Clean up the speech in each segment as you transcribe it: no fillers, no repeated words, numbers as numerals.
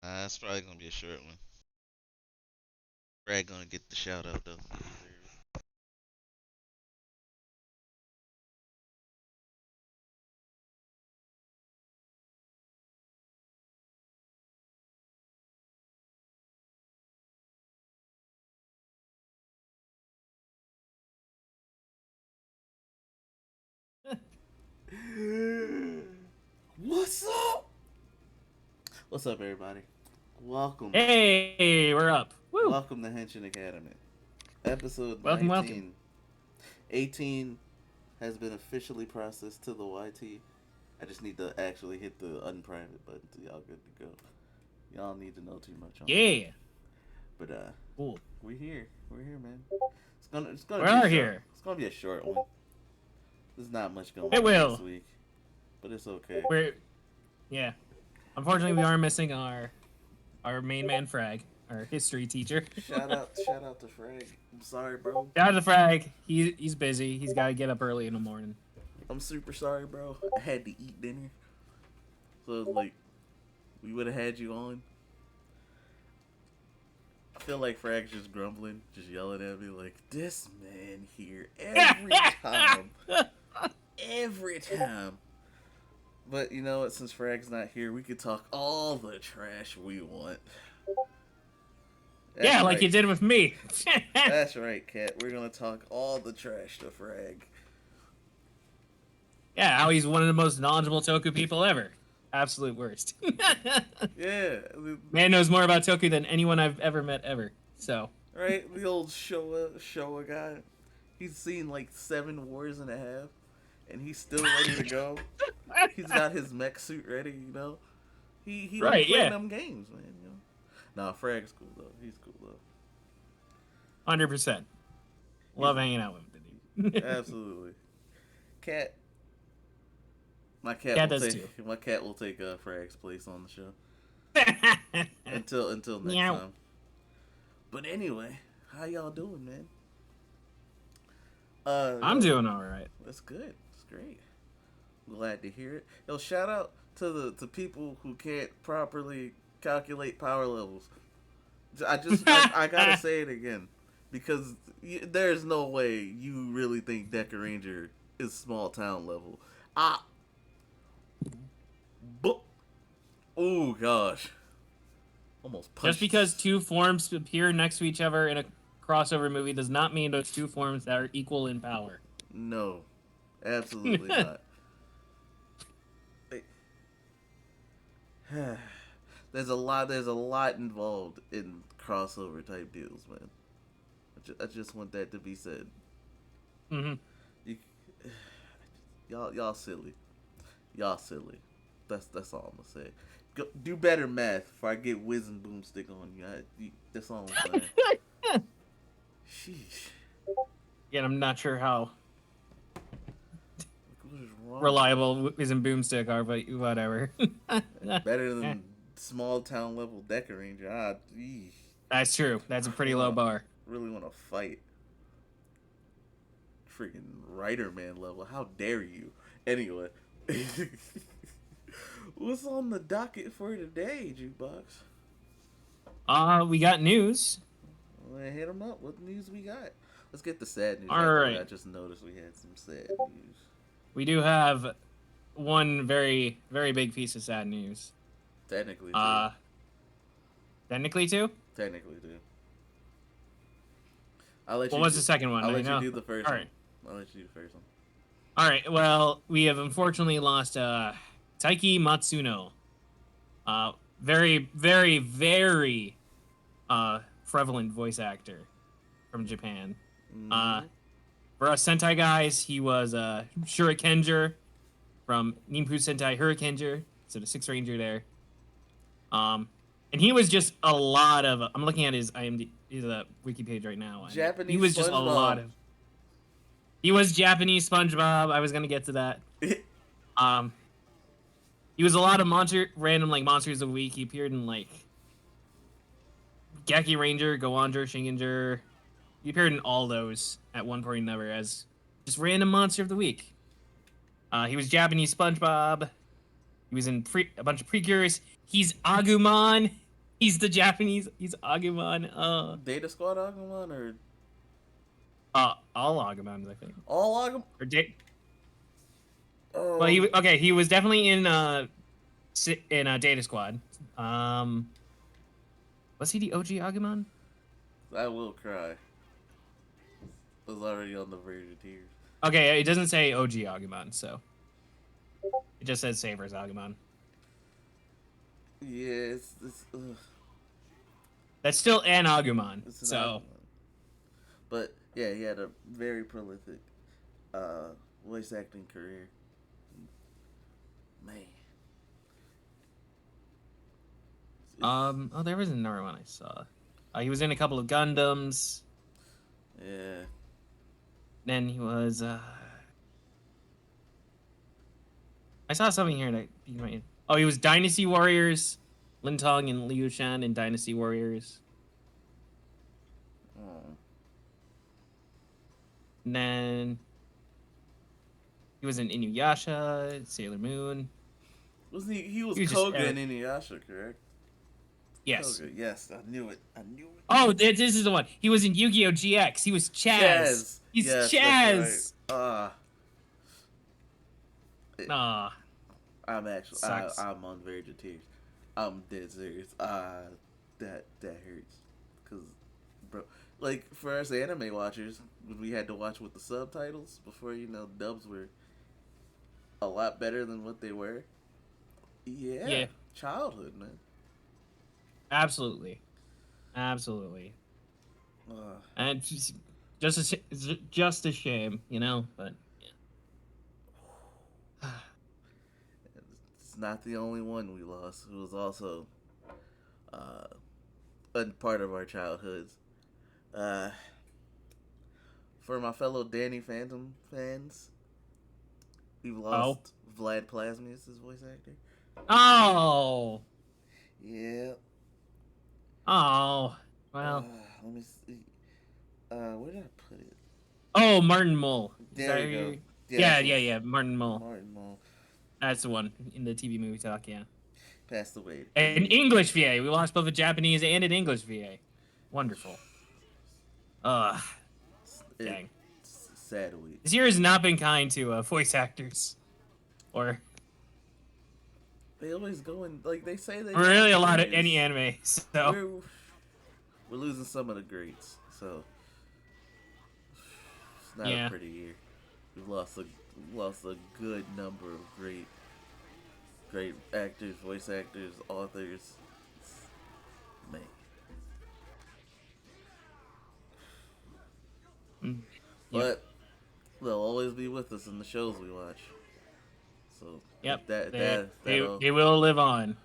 It's probably gonna be a short one. Brad gonna get the shout out though. What's up? What's up, everybody? Welcome. Hey, we're up. Woo! Welcome to Henshin Academy. Episode Welcome, welcome. 19. 18 has been officially processed to the YT. I just need to actually hit the unprivate button so y'all good to go. Y'all need to know too much on me. Yeah. But Cool. we're here. We're here, man. It's gonna We be a are short. here. It's gonna be a short one. There's not much going It on this will. week, but it's okay. We're yeah. Unfortunately, we are missing our main man Frag, our history teacher. Shout out to Frank. I'm sorry, bro. Shout out to Frag. He's busy. He's got to get up early in the morning. I'm super sorry, bro. I had to eat dinner. So like we would have had you on. I feel like Frag's just grumbling, just yelling at me like this man here every time. Every time. But you know what, since Frag's not here, we could talk all the trash we want. That's Yeah, like right. you did with me. That's right, Cat. We're gonna talk all the trash to Frag. Yeah, how he's one of the most knowledgeable Toku people ever. Absolute worst. Yeah. Man knows more about Toku than anyone I've ever met ever. So Right? The old Showa guy. He's seen like 7 wars and a half, and he's still ready to go. He's got his mech suit ready, you know. He don't right, play yeah, them games, man. You know. Nah, Frag's cool though. He's cool though. 100%. He's Love hanging out with him. absolutely cat. My cat Cat will does take too. my cat will take Frag's place on the show until next Meow. time. But anyway, how y'all doing, man? I'm Yo, doing all right. that's good. That's great. Glad to hear it. Yo, shout out to the people who can't properly calculate power levels. I gotta say it again because there's no way you really think Decker Ranger is small town level. Ah, but oh gosh, almost Just punched. because two forms appear next to each other in a crossover movie does not mean those two forms that are equal in power. No, absolutely not. There's a lot involved in crossover type deals, man. I just want that to be said. hmm You, y'all silly. Y'all silly. That's all I'm gonna say. Go, do better math before I get whiz and boomstick on you. That's all I'm saying. Sheesh. Again, I'm not sure how What is wrong? reliable Wiz and Boomstick are, but whatever. Better than small town level Decker Ranger. Eesh. That's true. That's a pretty low bar. Really want to fight. Freaking writer man level. How dare you? Anyway. What's on the docket for today, Jukebox? We got news. Well, hit them up. What news we got? Let's get the sad news All out the way. right, I just noticed we had some sad news. we do have one very, very big piece of sad news. Technically, too. Uh, Technically, too. Technically, too. I'll let What you was do. the second one? I'll Do you let you know? do the first All one. right. I'll let you do the first one. All right. Well, we have unfortunately lost Taiki Matsuno. Very, very, very prevalent voice actor from Japan. Uh, Mm-hmm. for us Sentai guys, he was Shurikenger from Nimpu Sentai Hurrikenger, so the Sixth Ranger there. Um, and he was just a lot of. I'm looking at his IMDb, his wiki page right now, and he Japanese was just a lot SpongeBob. of. He was Japanese SpongeBob. I was gonna get to that. Um, he was a lot of random like monsters of the week. He appeared in like Gaki Ranger, Goanger, Shingenger. He appeared in all those at one point or another as just random monster of the week. He was Japanese SpongeBob. He was in a bunch of Precures. He's Agumon He's the Japanese. He's Agumon. Data Squad Agumon or All Agumons, I think. all Agumon? Or well, Oh, okay. He was definitely in Data Squad. Was he the OG Agumon? I will cry. I was already on the verge of tears. Okay, it doesn't say OG Agumon, so it just says Saber's Agumon. Yeah, That's still an Agumon. it's an So Agumon. But yeah, he had a very prolific uh, voice acting career. Man. oh, there was another one I saw. He was in a couple of Gundams. Yeah. Then he was. I saw something here that piqued my. Oh, he was Dynasty Warriors, Lin Tong and Liu Shan in Dynasty Warriors. Oh. And then he was in Inuyasha, Sailor Moon. Wasn't he? He was He was just Koga in Inuyasha, correct? Yes. Koga. Yes, I knew it. I knew it. Oh, this is the one. He was in Yu-Gi-Oh! GX. He was Chaz. He's Yes, Chaz. that's right. Ah, I'm actually. sucks. I'm on the verge of tears. I'm dead serious. That hurts, cause, bro, like for us anime watchers, when we had to watch with the subtitles before, dubs were a lot better than what they were. Yeah. Yeah. Childhood, man. Absolutely. And just a shame, But It's not the only one we lost. Who was also uh, a part of our childhoods. Uh, for my fellow Danny Phantom fans, we've lost Vlad Plasmius as voice actor. Oh. Yeah. Oh. Well. Let me see. Where did I put it? Oh, Martin Mull. There you go. Yeah. Martin Mull. Martin Mull That's the one in the TV movie talk. Yeah. passed away. An English VA. We lost both a Japanese and an English VA. Wonderful. Dang. It's sad week. This year has not been kind to voice actors, or They always go in, like they say they. really a lot of any anime. So we're losing some of the greats. So it's not Yeah. a pretty year. We've lost a good number of great actors, voice actors, authors. Man. Yep. But they'll always be with us in the shows we watch. So Yep. that'll They will live on.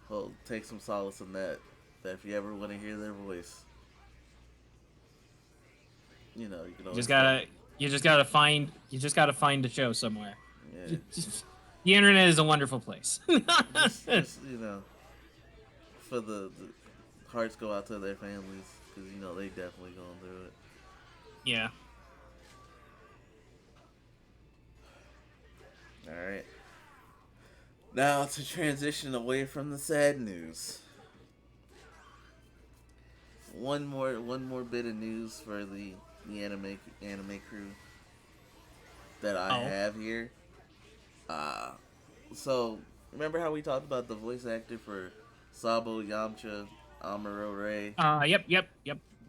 I'll take some solace in that. That if you ever want to hear their voice, you can always You just gotta find the show somewhere. Yeah. The internet is a wonderful place. just, for the hearts go out to their families, because they definitely going through it. Yeah. All right. Now to transition away from the sad news. One more bit of news for the anime crew that I have here. So remember how we talked about the voice actor for Sabo, Yamcha, Amuro Ray? Yep.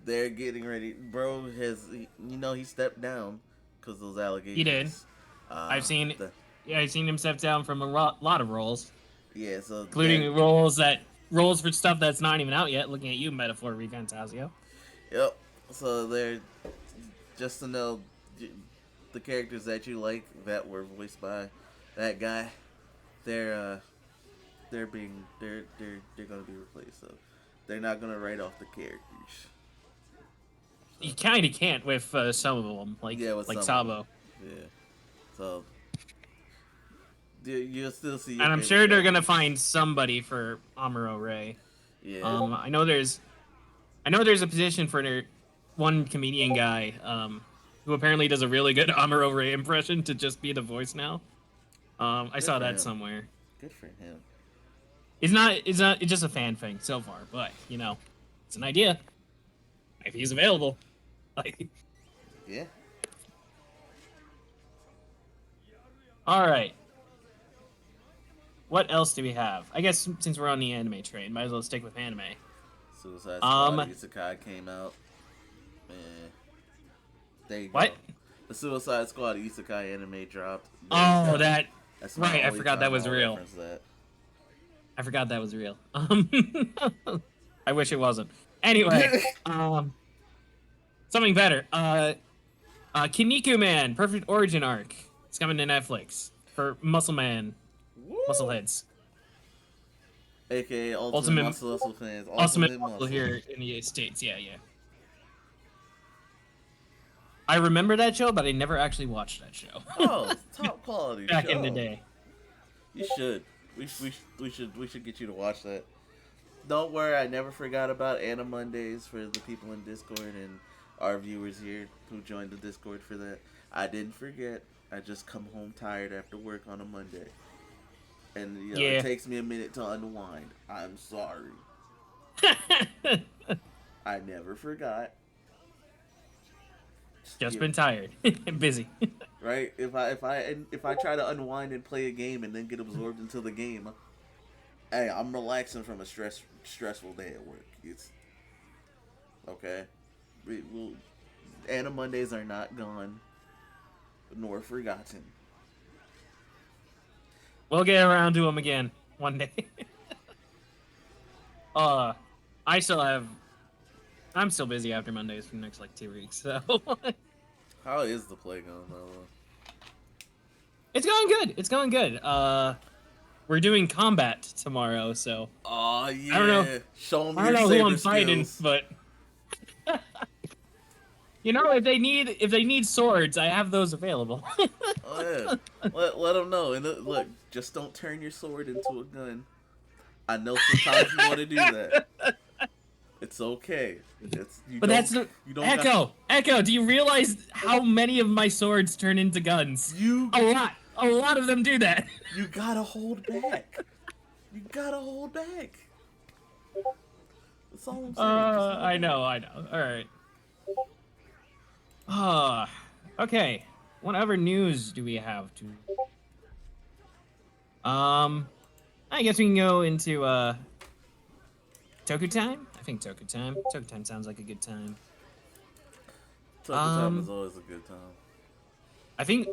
They're getting ready. Bro he stepped down because those allegations. He did. I've seen him step down from a lot of roles. Yeah, so including roles for stuff that's not even out yet. Looking at you, Metaphor Refantasio. Yep. So they're just to know the characters that you like that were voiced by that guy. They're gonna be replaced. So they're not gonna write off the characters. So, You kind of can't with some of them, like Sabo. Yeah. So you'll still see. And I'm sure they're gonna find somebody for Amuro Ray. Yeah. I know there's a position for one comedian guy who apparently does a really good Amuro Ray impression to just be the voice now. I saw that somewhere. Good for him. It's just a fan thing so far, but it's an idea. If he's available, like, Yeah. all right. What else do we have? I guess since we're on the anime train, might as well stick with anime. Suicide Squad Um, Isekai came out. Man, there you what? go. The Suicide Squad Isekai anime dropped. There you Oh, go. that. That's my Right, I only forgot time that was I'll real. reference that. I forgot that was real. I wish it wasn't. Anyway, something better. Kinniku Man, Perfect Origin Arc. It's coming to Netflix for Muscle Man, Muscle Woo! Heads. AKA Ultimate Ultimate, Muscle fans. Ultimate Ultimate Muscle Muscle. here in the United States. Yeah, yeah. I remember that show, but I never actually watched that show. Oh, it's top quality Back in the show. day. You should. We should get you to watch that. Don't worry, I never forgot about Anna Mondays for the people in Discord and our viewers here who joined the Discord for that. I didn't forget. I just come home tired after work on a Monday. And it Yeah. takes me a minute to unwind. I'm sorry. I never forgot. Just Yeah, been tired. Busy. right? If I try to unwind and play a game and then get absorbed into the game, hey, I'm relaxing from a stressful day at work. It's okay. We'll, Anna Mondays are not gone nor forgotten. We'll get around to them again one day. uh, I still have. I'm still busy after Mondays for the next like 2 weeks, so How is the play going though? it's going good. It's going good. We're doing combat tomorrow, so Oh I don't know. yeah, show them I don't your know who saber I'm fighting, skills. but if they need swords, I have those available. Oh yeah, let them know. And look, just don't turn your sword into a gun. I know sometimes you want to do that. It's okay. It's But that's the you don't got Echo. Echo, do you realize how many of my swords turn into guns? you A lot. A lot of them do that. you gotta hold back. You gotta hold back. That's all I'm saying. Just hold I back. know. I know. All right. Okay. What other news do we have to? I guess we can go into Toku time. I think Toku time. Toku time sounds like a good time. Tucker time is always a good time. I think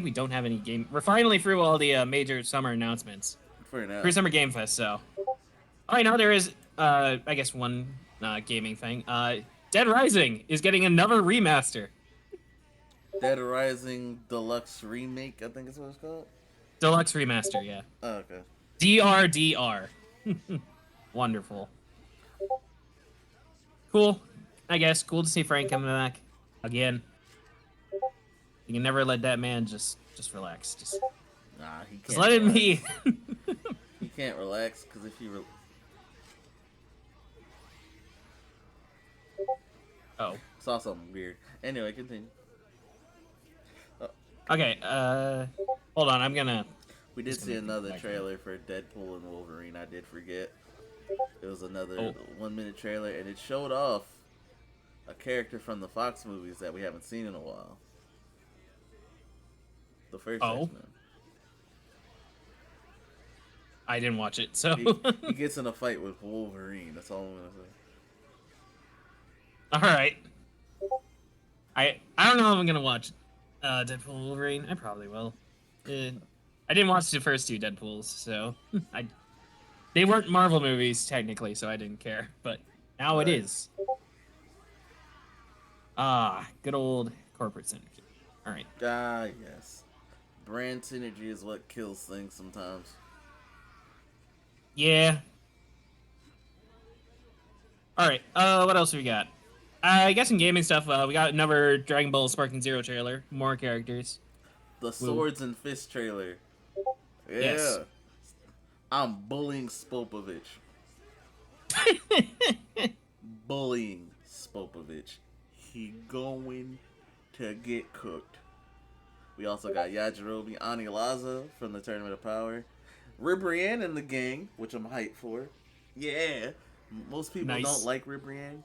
we don't have any game. We're finally through all the major summer announcements. For now. Pre-summer game fest. So, I know there is I guess one gaming thing. Dead Rising is getting another remaster. Dead Rising Deluxe Remake, I think is what it's called. Deluxe remaster, yeah. Oh, okay. DRDR. Wonderful. Cool. I guess cool to see Frank coming back again. You can never let that man just relax. Just Nah, he can't. just let him relax. be. He can't relax because if he Oh. saw something weird. Anyway, continue. Okay. Hold on. I'm gonna. We did Just gonna see make it another back trailer for Deadpool and Wolverine. I did forget. It was another Oh. 1 minute trailer, and it showed off a character from the Fox movies that we haven't seen in a while. The first Oh. X-Men. I didn't watch it, so. He gets in a fight with Wolverine. That's all I'm gonna say. All right. I don't know if I'm gonna watch Deadpool and Wolverine. I probably will. I didn't watch the first two Deadpools, so they weren't Marvel movies technically, so I didn't care. But now it Right. is. Good old corporate synergy. All right. Ah, yes. Brand synergy is what kills things sometimes. Yeah. All right. What else we got? I guess in gaming stuff, we got another Dragon Ball Sparking Zero trailer. More characters. The Swords and Fists trailer. Yeah. Yes. I'm bullying Spopovich. Bullying Spopovich. He going to get cooked. We also got Yajirobe Anilaza from the Tournament of Power. Ribrianne and the gang, which I'm hyped for. Yeah, most people don't Nice. like Ribrianne,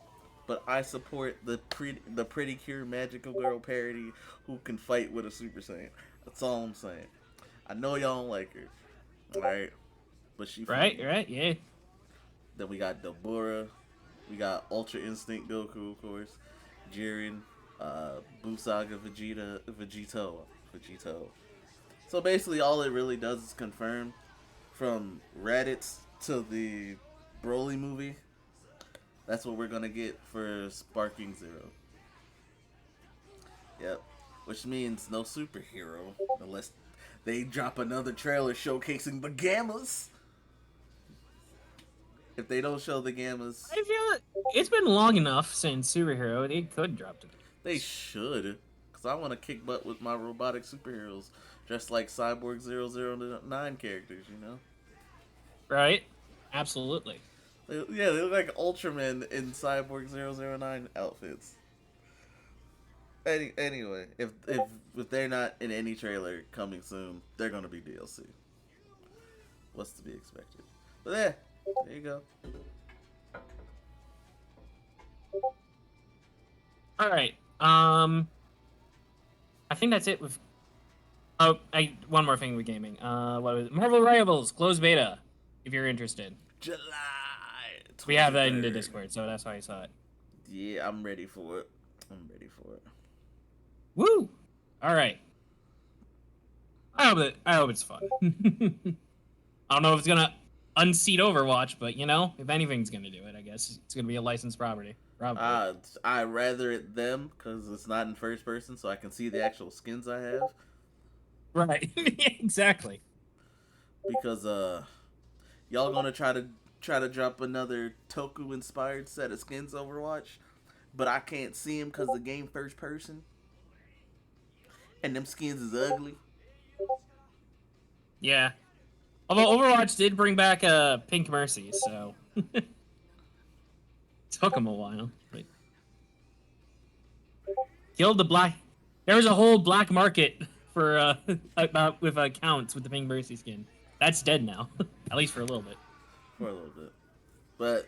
but I support the Pretty Cure Magical Girl parody who can fight with a Super Saiyan. That's all I'm saying. I know y'all don't like her, all right, but she Right, funny. right, yeah. Then we got Deborah, we got Ultra Instinct Goku, of course, Jiren, Busaga Vegito. So basically, all it really does is confirm from Raditz to the Broly movie. That's what we're gonna get for Sparking Zero. Yep. Which means no superhero unless they drop another trailer showcasing the Gammas. If they don't show the Gammas, I feel it's been long enough since superhero. They could drop the they games. should. Because I want to kick butt with my robotic superheroes dressed like Cyborg 009 characters, you know? Right? Absolutely. Yeah, they look like Ultraman in Cyborg 009 outfits. Anyway, if they're not in any trailer coming soon, they're gonna be DLC. What's to be expected? But yeah, there you go. All right. I think that's it with. Oh, I one more thing with gaming. What was it? Marvel Rivals closed beta. If you're interested, July we have that in the 23rd. Discord, so that's why I saw it. Yeah, I'm ready for it. I'm ready for it. Woo! All right. I hope it's fun. I don't know if it's gonna unseat Overwatch, but you know, if anything's gonna do it, I guess it's gonna be a licensed property, probably. I rather it them because it's not in first person, so I can see the actual skins I have. Right. Exactly. Because y'all gonna try to drop another Toku inspired set of skins Overwatch, but I can't see them because the game first person, and them skins is ugly. Yeah. Although Overwatch did bring back Pink Mercy, so took them a while. But killed the black. There was a whole black market for about with accounts with the Pink Mercy skin. That's dead now, at least for a little bit. For a little bit, but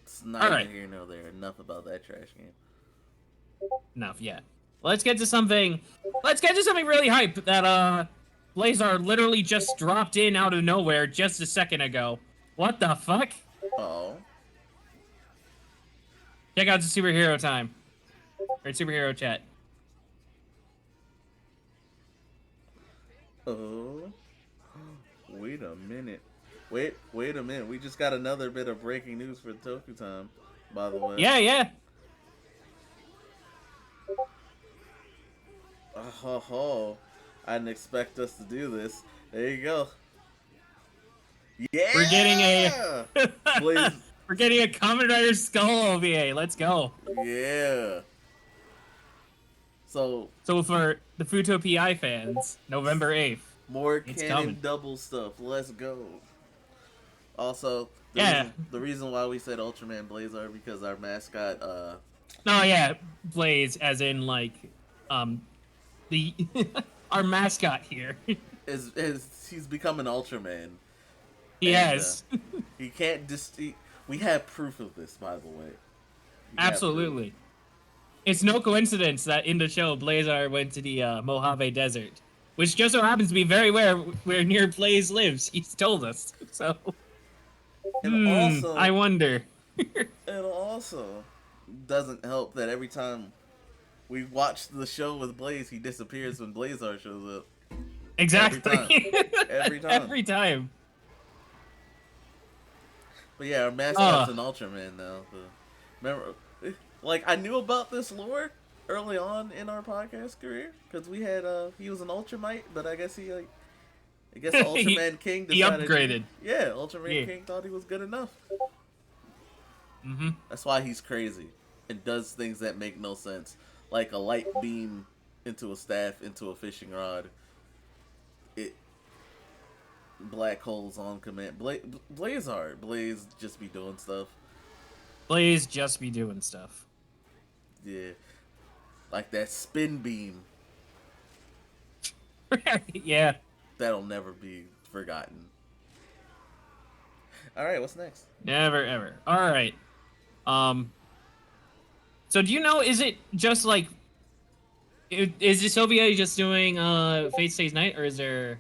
it's All neither right, here nor there. Enough about that trash game. enough. Yeah, let's get to something. Let's get to something really hype that Blazar literally just dropped in out of nowhere just a second ago. What the fuck? Oh, Check out the superhero time or superhero chat. oh, wait a minute. Wait a minute. We just got another bit of breaking news for Toku Time, by the way. Yeah, yeah. Oh, ho. I didn't expect us to do this. There you go. We're getting Yeah! a Blaze. we're getting a Kamen Rider Skull OVA. Let's go. Yeah. So, So for the Futo PI fans, November 8th, more it's canon coming. double stuff. Let's go. Also, Yeah. the reason why we said Ultraman Blazar because our mascot No, yeah, Blaze as in like the our mascot here. is he's become an Ultraman He and has. he can't we have proof of this, by the way. We have proof. Absolutely. It's no coincidence that in the show Blazar went to the Mojave Desert, which just so happens to be very where near Blaze lives. He's told us. So And also I wonder. it also doesn't help that every time we watch the show with Blaze, he disappears when Blazar shows up. Exactly. Every time. Every time. But yeah, our mascot's an Ultraman now. So. Remember, like I knew about this lore early on in our podcast career because we had he was an Ultramite, but I guess I guess Ultraman King he decided upgraded. Yeah, Ultraman King thought he was good enough. Mm-hmm. That's why he's crazy and does things that make no sense, like a light beam into a staff into a fishing rod. It black holes on command. Blaze just be doing stuff. Blaze just be doing stuff. Yeah, like that spin beam Yeah. that'll never be forgotten. All right, what's next? Never ever. All right. Um. So do you know? Is it just like? Is the Soviet just doing Fate Stays Night, or is there,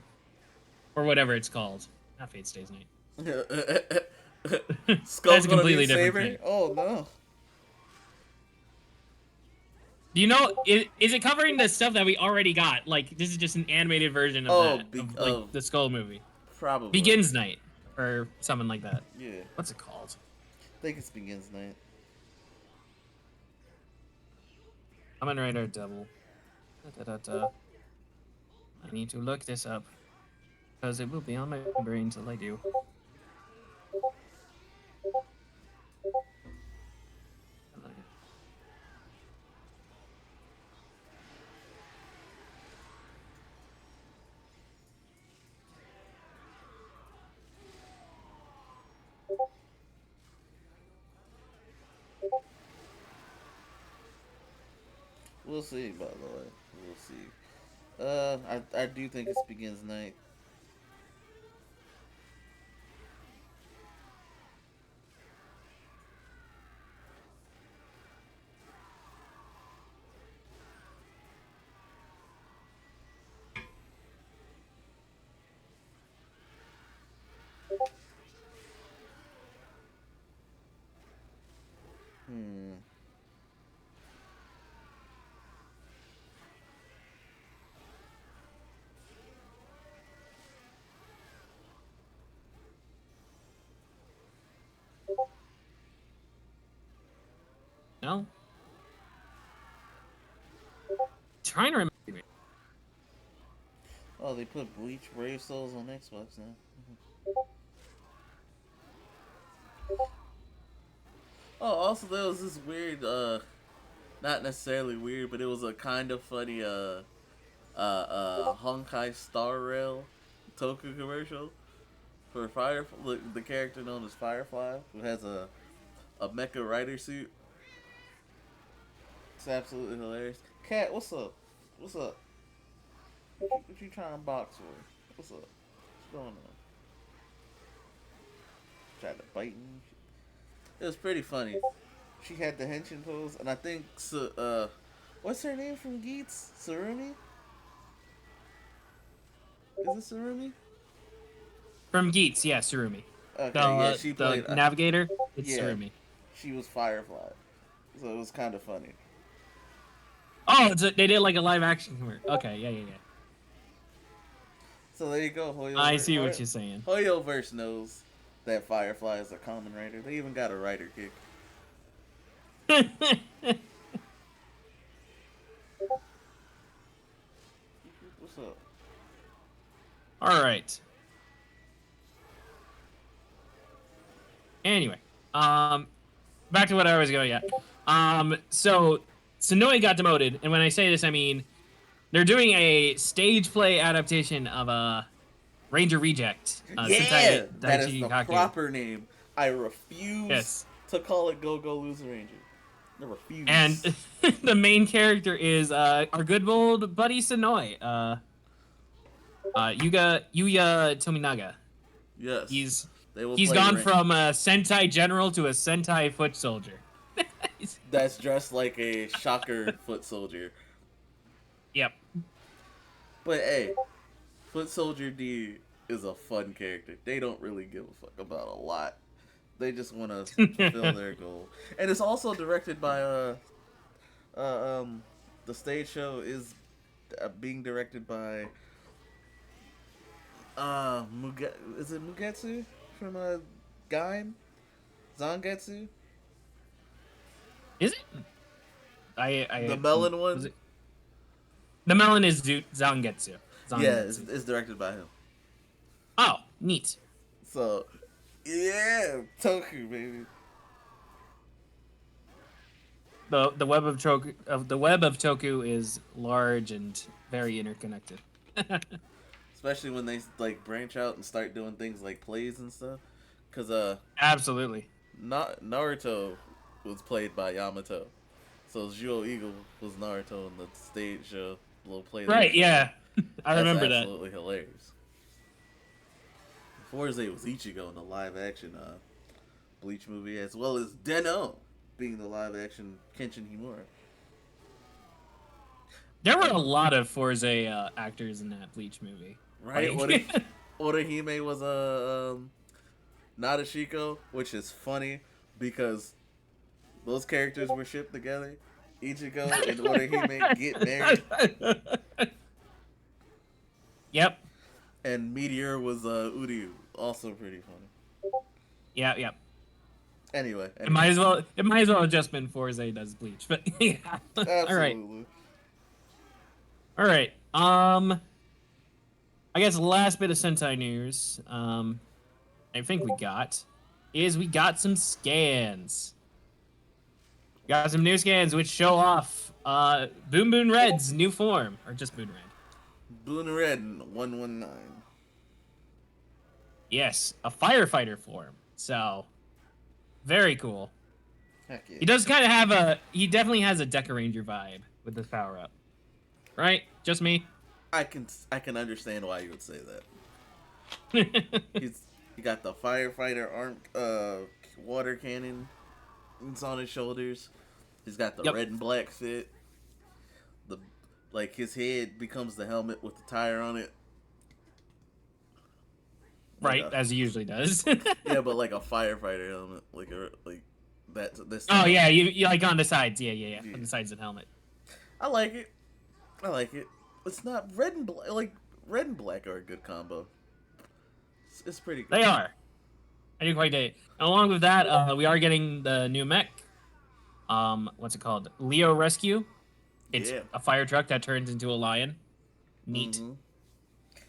or whatever it's called? Not Fate Stays Night. Skull's That's a gonna completely meet different Saber? thing. Oh no. Do you know? Is it covering the stuff that we already got? Like this is just an animated version of Oh, that, of like of the Skull movie. probably. Begins Night or something like that. Yeah, What's it called? I think it's Begins Night. Kamen Rider Double. Da, da, da, da. I need to look this up because it will be on my brain till I do. We'll see. By the way, we'll see. I do think it's Begins Night. Hmm. No. Trying to remember. Oh, they put Bleach Brave Souls on Xbox now. Oh, also there was this weird, not necessarily weird, but it was a kind of funny, Honkai Star Rail Toku commercial for the character known as Firefly, who has a mecha rider suit. It's absolutely hilarious. Cat, what's up? What's up? What you trying to box for? What's up? What's going on? Tried to bite me. It was pretty funny. She had the henshin pose, and I think what's her name from Geats? Surumi? Is it Surumi? From Geats, yeah, Surumi. Okay, yeah, The she the played. navigator, it's Yeah, Surumi. she was Firefly, so it was kind of funny. Oh, they did like a live action commercial. Okay, yeah, yeah, yeah. So there you go, I see what you're saying. Hoyoverse knows that Firefly is a common writer. They even got a writer kick. What's up? All right. Anyway, back to what I was going at. So Sonoe got demoted, and when I say this, I mean they're doing a stage play adaptation of a Ranger Reject. Yeah, Sentai that is Daichi the Kaku. proper name. I refuse Yes. to call it Go Go Loser Ranger. I refuse. And the main character is our good old buddy Sonoe, Yuya Tominaga. Yes, He's they will he's play gone from a Sentai general to a Sentai foot soldier. that's dressed like a shocker foot soldier. Yep. But hey, Foot Soldier D is a fun character. They don't really give a fuck about a lot. They just want to fulfill their goal. And it's also directed by the stage show is being directed by is it Mugetsu from Gaim? Zangetsu? Is it? The melon was one? it? The melon is Zangetsu. Yeah, Zangetsu. it's directed by him. Oh, neat. So, yeah, Toku, baby. The web of Toku is large and very interconnected. Especially when they like branch out and start doing things like plays and stuff. Cause Absolutely. Naruto was played by Yamato, so Zhuo Eagle was Naruto in the stage little play. Right, yeah. I That's remember that. absolutely hilarious. Forze was Ichigo in the live action Bleach movie, as well as Deno being the live action Kenshin Himura. There were a lot of Forza actors in that Bleach movie. Right? Like, Orihime was a Nadeshiko, which is funny because those characters were shipped together. Ichigo and Orihime get married, Yep. and Meteor was Uryu, also pretty funny. Yeah, yeah. Anyway, It might as well. It might as well have just been Forza does Bleach, but yeah. All right. absolutely. All right. I guess last bit of Sentai news. I think we got some scans. We got some new scans which show off Boom Boom Red's new form, or just Boon Red. Boon Red 119. Yes, a firefighter form. So, very cool. Heck yeah. He does kind of have he definitely has a Deca Ranger vibe with this power up. Right? Just me? I can understand why you would say that. He got the firefighter arm water cannon. It's on his shoulders. He's got the red and black fit. The his head becomes the helmet with the tire on it. Right, as he usually does. Yeah, but like a firefighter helmet, like this. Oh yeah, you like on the sides. Yeah. On the sides of the helmet. I like it. It's not red and black. Like red and black are a good combo. It's pretty good. They are. I do quite dig it. Along with that, we are getting the new mech. What's it called? Leo Rescue. It's a fire truck that turns into a lion. Neat. Mm-hmm.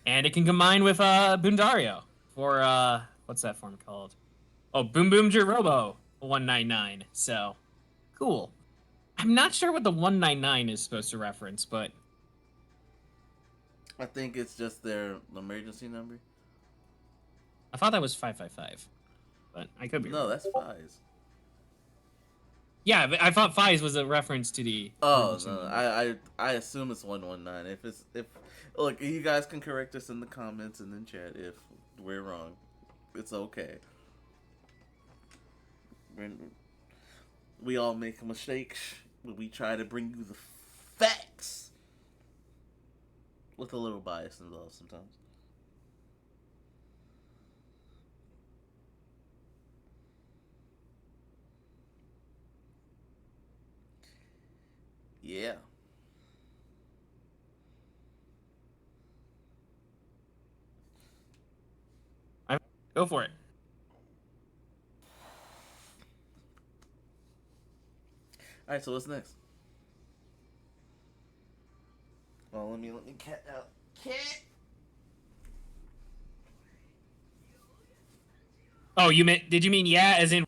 And it can combine with Bundario for what's that form called? Oh, Boom Boom Jirobo 199. So cool. I'm not sure what the 199 is supposed to reference, but I think it's just their emergency number. I thought that was 555, but I could be wrong. No, that's Fies. Yeah, but I thought Fies was a reference to the. Oh no, I assume it's 119. If look, you guys can correct us in the comments and then chat if we're wrong. It's okay. We all make mistakes, but we try to bring you the facts with a little bias involved sometimes. Yeah. Go for it. All right, so what's next? Well, let me cat out. Cat. Oh, did you mean yeah as in?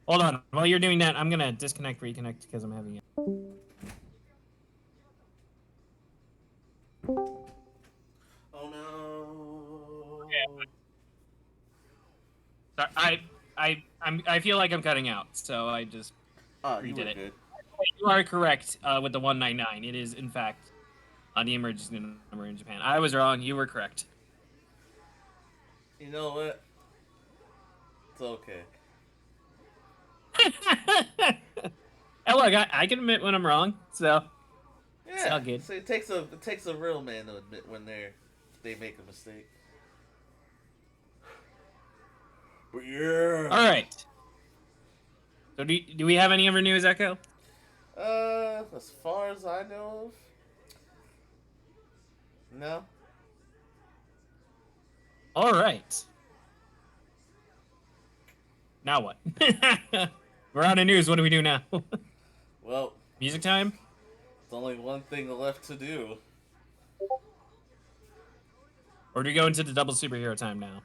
Hold on. While you're doing that, I'm gonna disconnect, reconnect because I'm having it. Oh no. Sorry, I feel like I'm cutting out, so I just redid it. Good. You are correct with the 199. It is in fact the emergency number in Japan. I was wrong. You were correct. You know what? It's okay. Hey, look, I can admit when I'm wrong, so yeah, it's all good. So it takes a real man to admit when they make a mistake. But yeah. All right. So do we have any other news, Echo? As far as I know of, no. All right. Now what? We're out of news. What do we do now? Well, music time? there's only one thing left to do. Or do we go into the double superhero time now?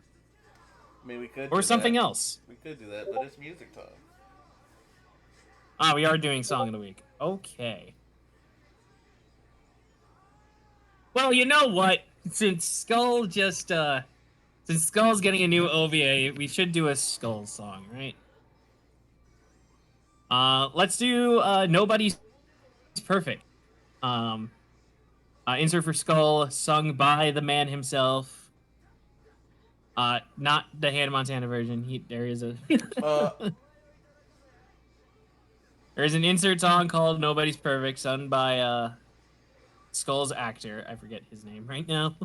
I mean, we could. Or do something that. else. We could do that, but it's music time. We are doing Song of the Week. Okay. Well, you know what? Since Skull's getting a new OVA, we should do a Skull song, right? Let's do Nobody's Perfect. Insert for Skull, sung by the man himself. Not the Hannah Montana version. There is a Uh, there's an insert song called "Nobody's Perfect," sung by Skull's actor. I forget his name right now.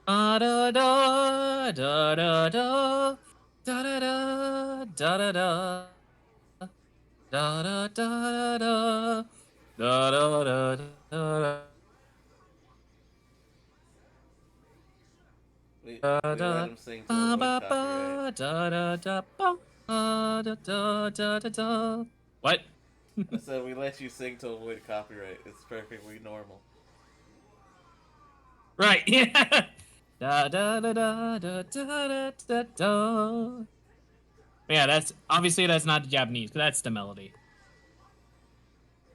Da da da da da da da da da da da da da da da da da da da we let him sing to avoid copyright. What? I said we let you sing to avoid copyright. It's perfectly normal. Right, yeah. Da da da da da da da da. Yeah, that's obviously that's not the Japanese, but that's the melody.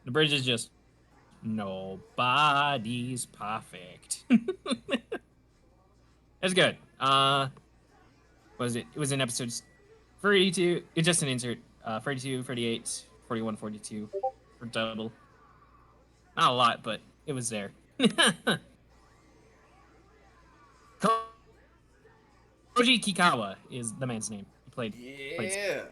The bridge is just nobody's perfect. It's good. Was it? It was in episodes 32. It's just an insert. 32, 38, 41, 42 for double. Not a lot, but it was there. Koji Kikawa is the man's name. He played. Yeah.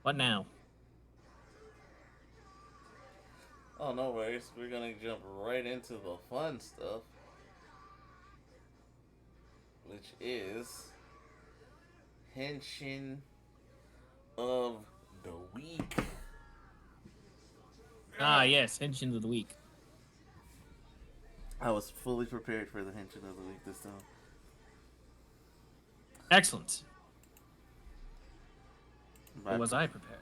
What now? Oh, no worries. We're gonna jump right into the fun stuff, which is Henshin of the Week. Ah, yes, Henshin of the Week. I was fully prepared for the Henshin of the Week this time. Excellent. By Or was I prepared?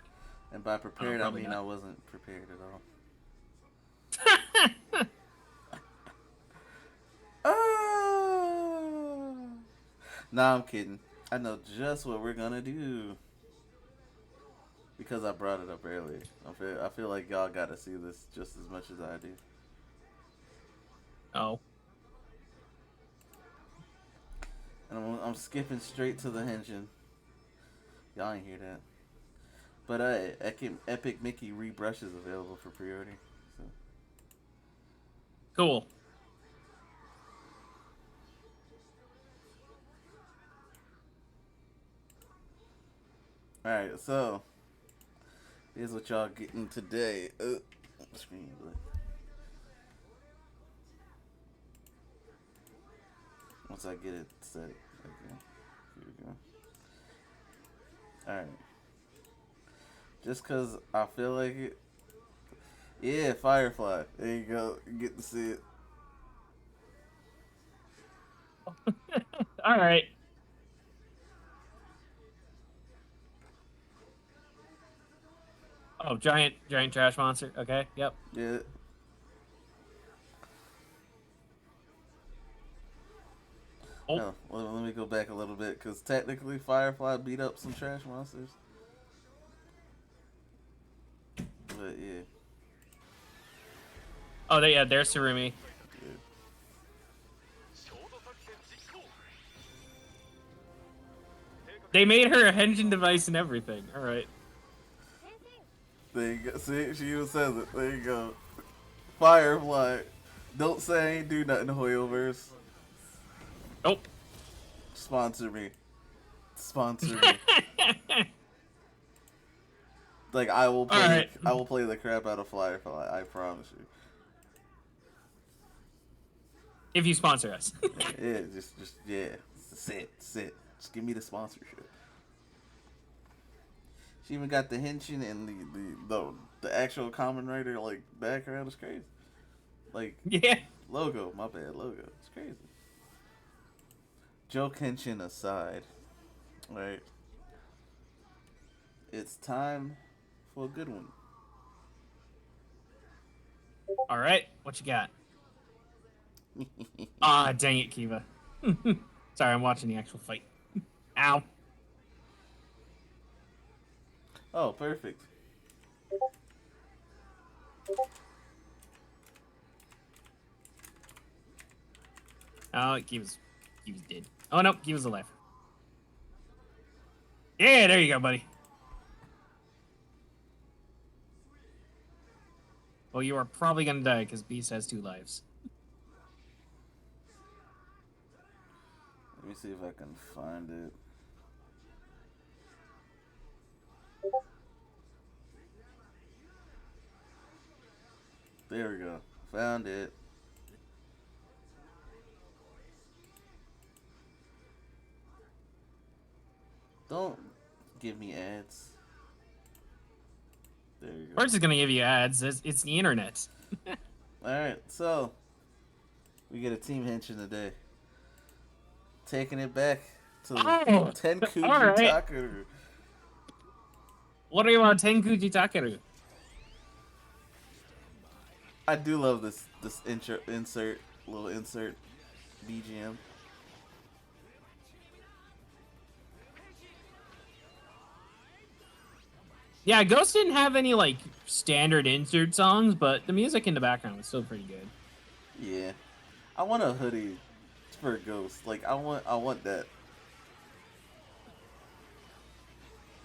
And by prepared, I probably mean not. I wasn't prepared at all. Ah! Nah, I'm kidding. I know just what we're gonna do because I brought it up earlier. I feel like y'all gotta see this just as much as I do. Oh. And I'm skipping straight to the Henshin. Y'all ain't hear that. But Epic Mickey Rebrush is available for pre-order. So. Cool. Alright, so here's what y'all getting today. Screen, but once I get it set. Okay. Here we go. Alright. Just because I feel like it. Yeah, Firefly. There you go. You get to see it. All right. Oh, giant trash monster. Okay. Yep. Yeah. Oh. Oh, let me go back a little bit because technically Firefly beat up some trash monsters. But yeah. Oh, there's Surumi. Yeah. They made her a Henshin device and everything. All right. There you go. See, she even says it. There you go. Firefly. Don't say I ain't do nothing, Hoyoverse. Nope. Sponsor me. Sponsor me. Like I will play. Right. I will play the crap out of Firefly. I promise you. If you sponsor us. Yeah, just yeah. Sit. Just give me the sponsorship. She even got the Henshin and the actual Common Rider like background. Is crazy. Like Yeah. logo, my bad logo. It's crazy. Joke Henshin aside, right? It's time for a good one. All right. What you got? Ah, dang it, Kiva. Sorry, I'm watching the actual fight. Ow. Oh, perfect. Oh, Kiva's dead. Oh no, Kiva's alive. Yeah, there you go, buddy. Well, you are probably gonna die because Beast has 2 lives. Let me see if I can find it. There we go. Found it. Don't give me ads. There you Of go. course, it's gonna give you ads. It's the internet. Alright, so we get a team Henshin today. Taking it back to Oh, all Tenkuji right. Takaru. What do you want, Tenkuji Takeru? I do love this little insert BGM. Yeah, Ghost didn't have any like standard insert songs, but the music in the background was still pretty good. Yeah, I want a hoodie for Ghost. Like I want that.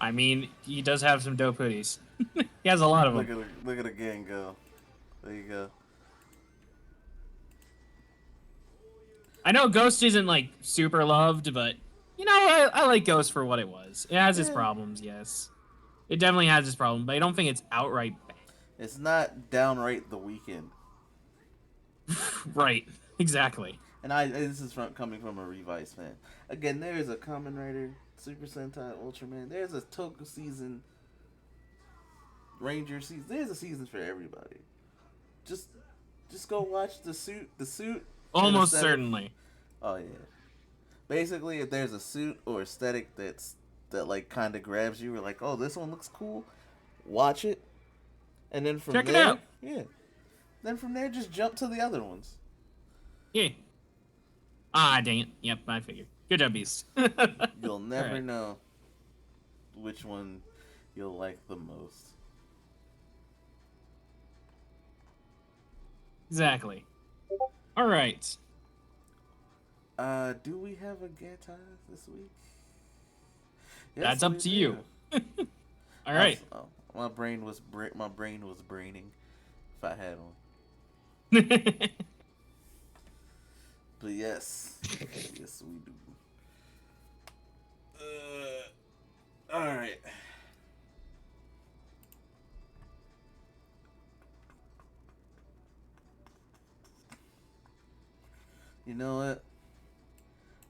I mean, he does have some dope hoodies. He has a lot of them. Look at the gang go. There you go. I know Ghost isn't like super loved, but you know, I like Ghost for what it was. It has its Yeah. problems, yes. It definitely has its problems, but I don't think it's outright It's not downright the weekend. bad. Right, exactly. And this is coming from a Revice fan. Again, there is a Kamen Rider, Super Sentai, Ultraman. There's a Toku season, Ranger season. There's a season for everybody. Just go watch the suit. The suit. Almost certainly. Oh yeah. Basically, if there's a suit or aesthetic that like kind of grabs you, or like, oh, this one looks cool, watch it, and then from Check there, it out. yeah. Then from there, just jump to the other ones. Yeah. Ah, dang it. Yep, I figured. Good job, Beast. You'll never Alright. know which one you'll like the most. Exactly. All right. Do we have a Gatai this week? Yes, That's up we to do. you. All right. Oh, my brain was braining if I had one. But yes, yes we do. All right. You know what?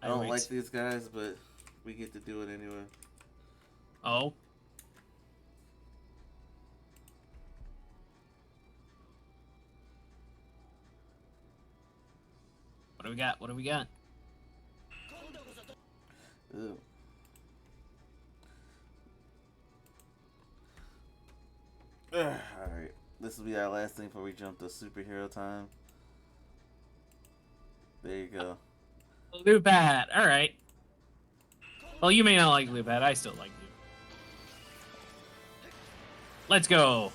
I don't like these guys, but we get to do it anyway. Oh. What do we got? What do we got? Ew. Alright. This will be our last thing before we jump to superhero time. There you go. Lupat. All right. Well, you may not like Lupat. I still like you. Let's go.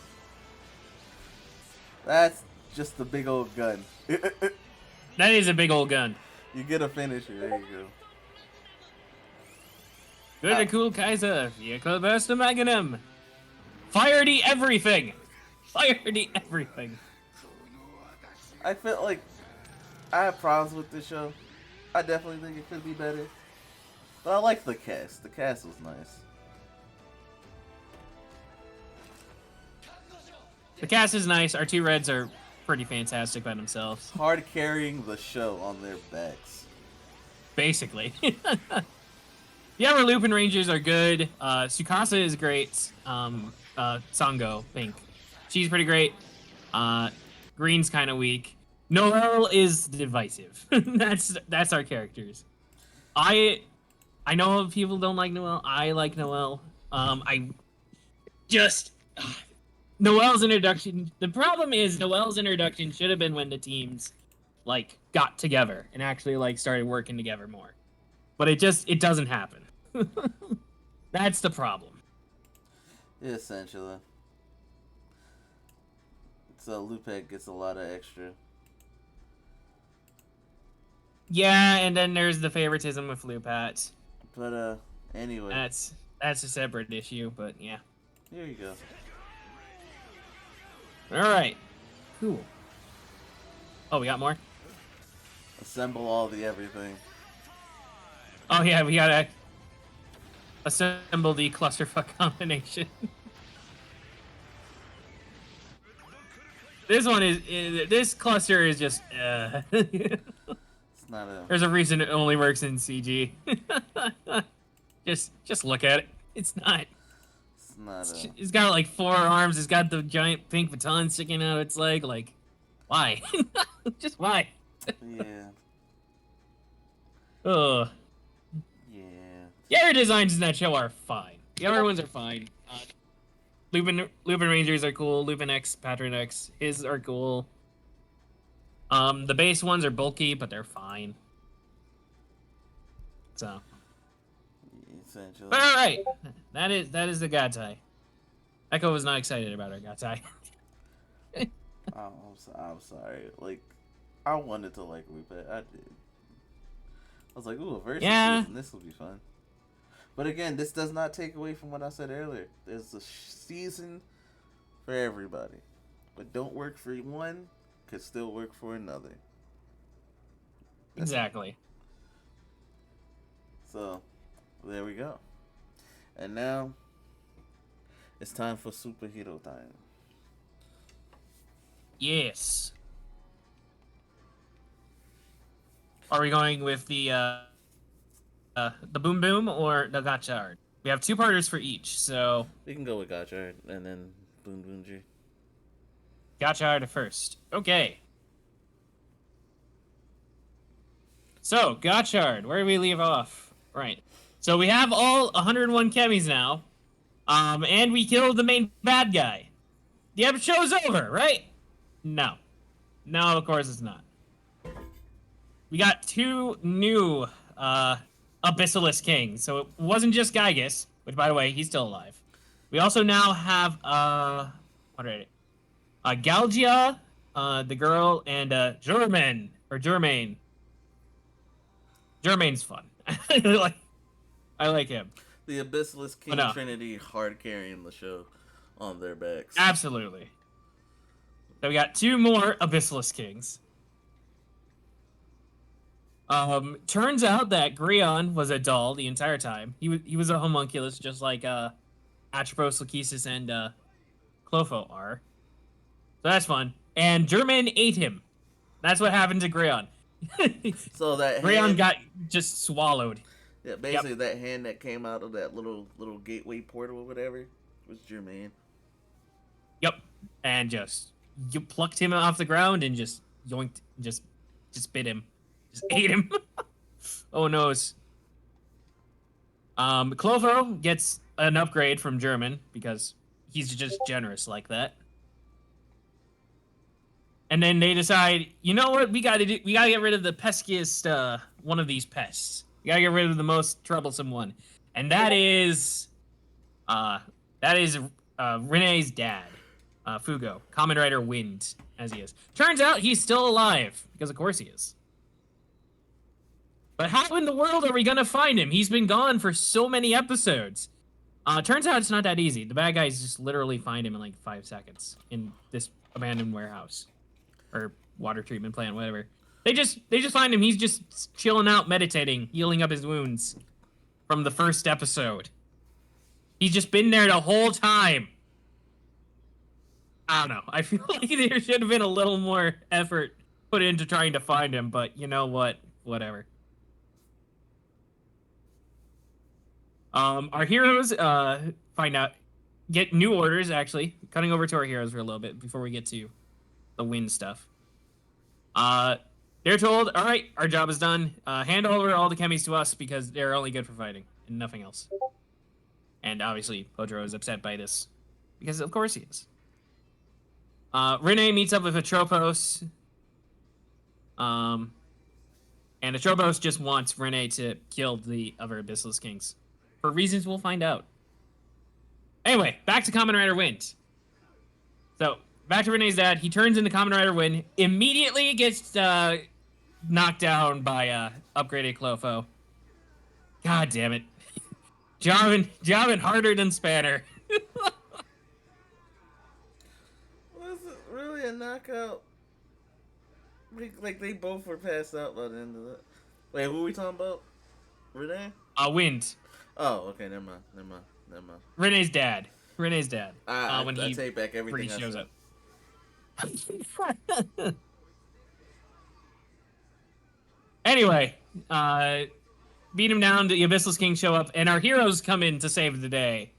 That's just the big old gun. That is a big old gun. You get a finisher. There you go. Good cool Kaiser. Vehicle burst of Magnum. Fire the everything. Fire the everything. I felt like I have problems with this show. I definitely think it could be better. But I like the cast. The cast was nice. The cast is nice. Our 2 Reds are pretty fantastic by themselves. Hard carrying the show on their backs. Basically. The other Lupin Rangers are good. Tsukasa is great. Sango, Pink. She's pretty great. Green's kind of weak. Noelle is divisive. That's our characters. I know people don't like Noelle. I like Noelle. I just Noelle's introduction. The problem is Noelle's introduction should have been when the teams like got together and actually like started working together more. But it doesn't happen. That's the problem. Essentially. So Lupek gets a lot of extra. Yeah, and then there's the favoritism with Lupat. But anyway. that's a separate issue, but yeah. Here you go. All right. Cool. Oh, we got more? Assemble all the everything. Oh, yeah, we gotta assemble the clusterfuck combination. This one this cluster is just, It's not a. There's a reason it only works in CG. just look at it. It's not. It's not a. It's got like 4 arms. It's got the giant pink baton sticking out its leg. Like, why? Just why? Yeah. Ugh. Yeah. The other designs in that show are fine. The other ones are fine. Lupin Rangers are cool. Lupin X, Patron X, his are cool. The base ones are bulky, but they're fine. So. Essentially. But all right, that is the Gatai. Echo was not excited about our Gatai. I'm sorry. Like, I wanted to like Lupin. I did. I was like, ooh, a versus season. This will be fun. But again, this does not take away from what I said earlier. There's a season for everybody. But don't work for one, could still work for another. Exactly. So, there we go. And now, it's time for superhero time. Yes. Are we going with the Boom Boom or the Gotchard? We have 2-parters for each, so We can go with Gotchard and then Boom Boom G. Gotchard first. Okay. So, Gotchard, where do we leave off? Right. So we have all 101 chemis now. And we killed the main bad guy. The episode's over, right? No. No, of course it's not. We got 2 new Abyssalisk Kings. So it wasn't just Gygus, which, by the way, he's still alive. We also now have, what are it? Galgia, the girl, and Germain, or Germain. Germain's fun. I like him. The Abyssalisk King Trinity hard carrying the show on their backs. Absolutely. So we got 2 more Abyssalisk Kings. Turns out that Greon was a doll the entire time. He was a homunculus, just like Atropos, Lachesis, and Clofo are. So that's fun. And Germain ate him. That's what happened to Greon. So that Greon got just swallowed. Yeah, basically that hand that came out of that little gateway portal or whatever was Germain. Yep. And you plucked him off the ground and just yoinked, just bit him. Just ate him. Oh noes. Clofo gets an upgrade from German because he's just generous like that. And then they decide, you know what, we gotta get rid of the peskiest one of these pests. We gotta get rid of the most troublesome one. And that is Renee's dad, Fugo, Kamen Rider Wind, as he is. Turns out he's still alive, because of course he is. But how in the world are we gonna find him? He's been gone for so many episodes. Turns out it's not that easy. The bad guys just literally find him in like 5 seconds in this abandoned warehouse. Or water treatment plant, whatever. They just find him. He's just chilling out, meditating, healing up his wounds from the first episode. He's just been there the whole time. I don't know. I feel like there should have been a little more effort put into trying to find him, but you know what? Whatever. Our heroes get new orders, actually. Cutting over to our heroes for a little bit before we get to the wind stuff. They're told, all right, our job is done. Hand over all the chemis to us because they're only good for fighting and nothing else. And obviously, Potro is upset by this because of course he is. Renee meets up with Atropos. And Atropos just wants Renee to kill the other Abyssalisk Kings. For reasons we'll find out. Anyway, back to Kamen Rider Wind. So, back to Renee's dad. He turns into Kamen Rider Wind. Immediately gets knocked down by upgraded Clofo. God damn it. Jobbing harder than Spanner. Was it really a knockout? Like they both were passed out by the end of that. Wait, who are we talking about? Renee? Wind. Oh, okay. Never mind. Renee's dad. Renee's dad. When I he take back when he everything I shows said. up. Anyway, beat him down. The Abyssal's King show up, and our heroes come in to save the day.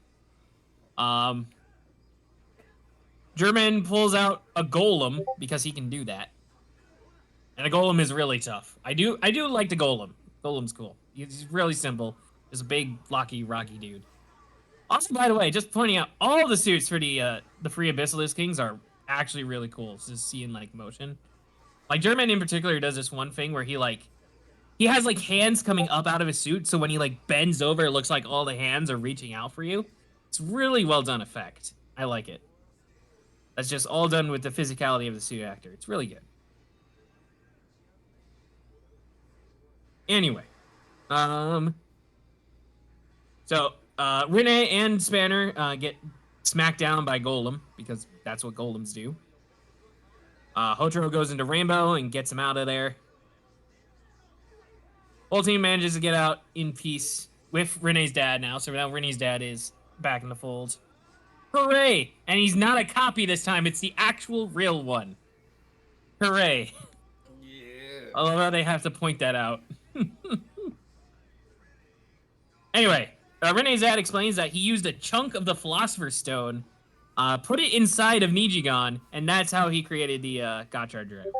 German pulls out a golem because he can do that, and a golem is really tough. I do like the golem. Golem's cool. He's really simple. Just a big, blocky, rocky dude. Also, by the way, just pointing out, all the suits for the free Abyssal Kings are actually really cool to see in like motion. Like German in particular does this one thing where he has like hands coming up out of his suit, so when he like bends over, it looks like all the hands are reaching out for you. It's really well done effect. I like it. That's just all done with the physicality of the suit actor. It's really good. Anyway, so Renee and Spanner get smacked down by Golem because that's what golems do. Hotaro goes into Rainbow and gets him out of there. Whole team manages to get out in peace with Renee's dad now. So now Renee's dad is back in the fold. Hooray! And he's not a copy this time. It's the actual real one. Hooray. Yeah. I love how they have to point that out. Anyway, Renee's dad explains that he used a chunk of the Philosopher's Stone, put it inside of Nijigon, and that's how he created the Gotchard driver.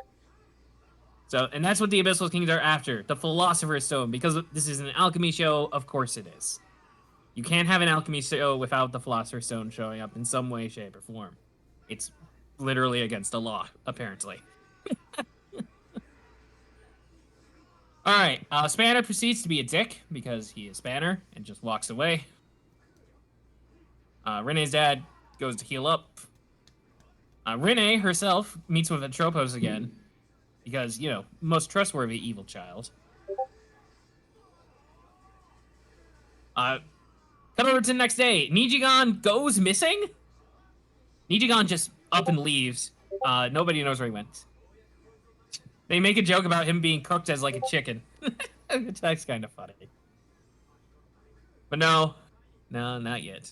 So, and that's what the Abyssal Kings are after, the Philosopher's Stone. Because this is an alchemy show, of course it is. You can't have an alchemy show without the Philosopher's Stone showing up in some way, shape, or form. It's literally against the law, apparently. Alright, Spanner proceeds to be a dick, because he is Spanner, and just walks away. Renee's dad goes to heal up. Renee herself meets with Atropos again, because, you know, most trustworthy evil child. Come over to the next day. Nijigon goes missing? Nijigon just up and leaves. Nobody knows where he went. They make a joke about him being cooked as like a chicken. That's kind of funny. But no, not yet.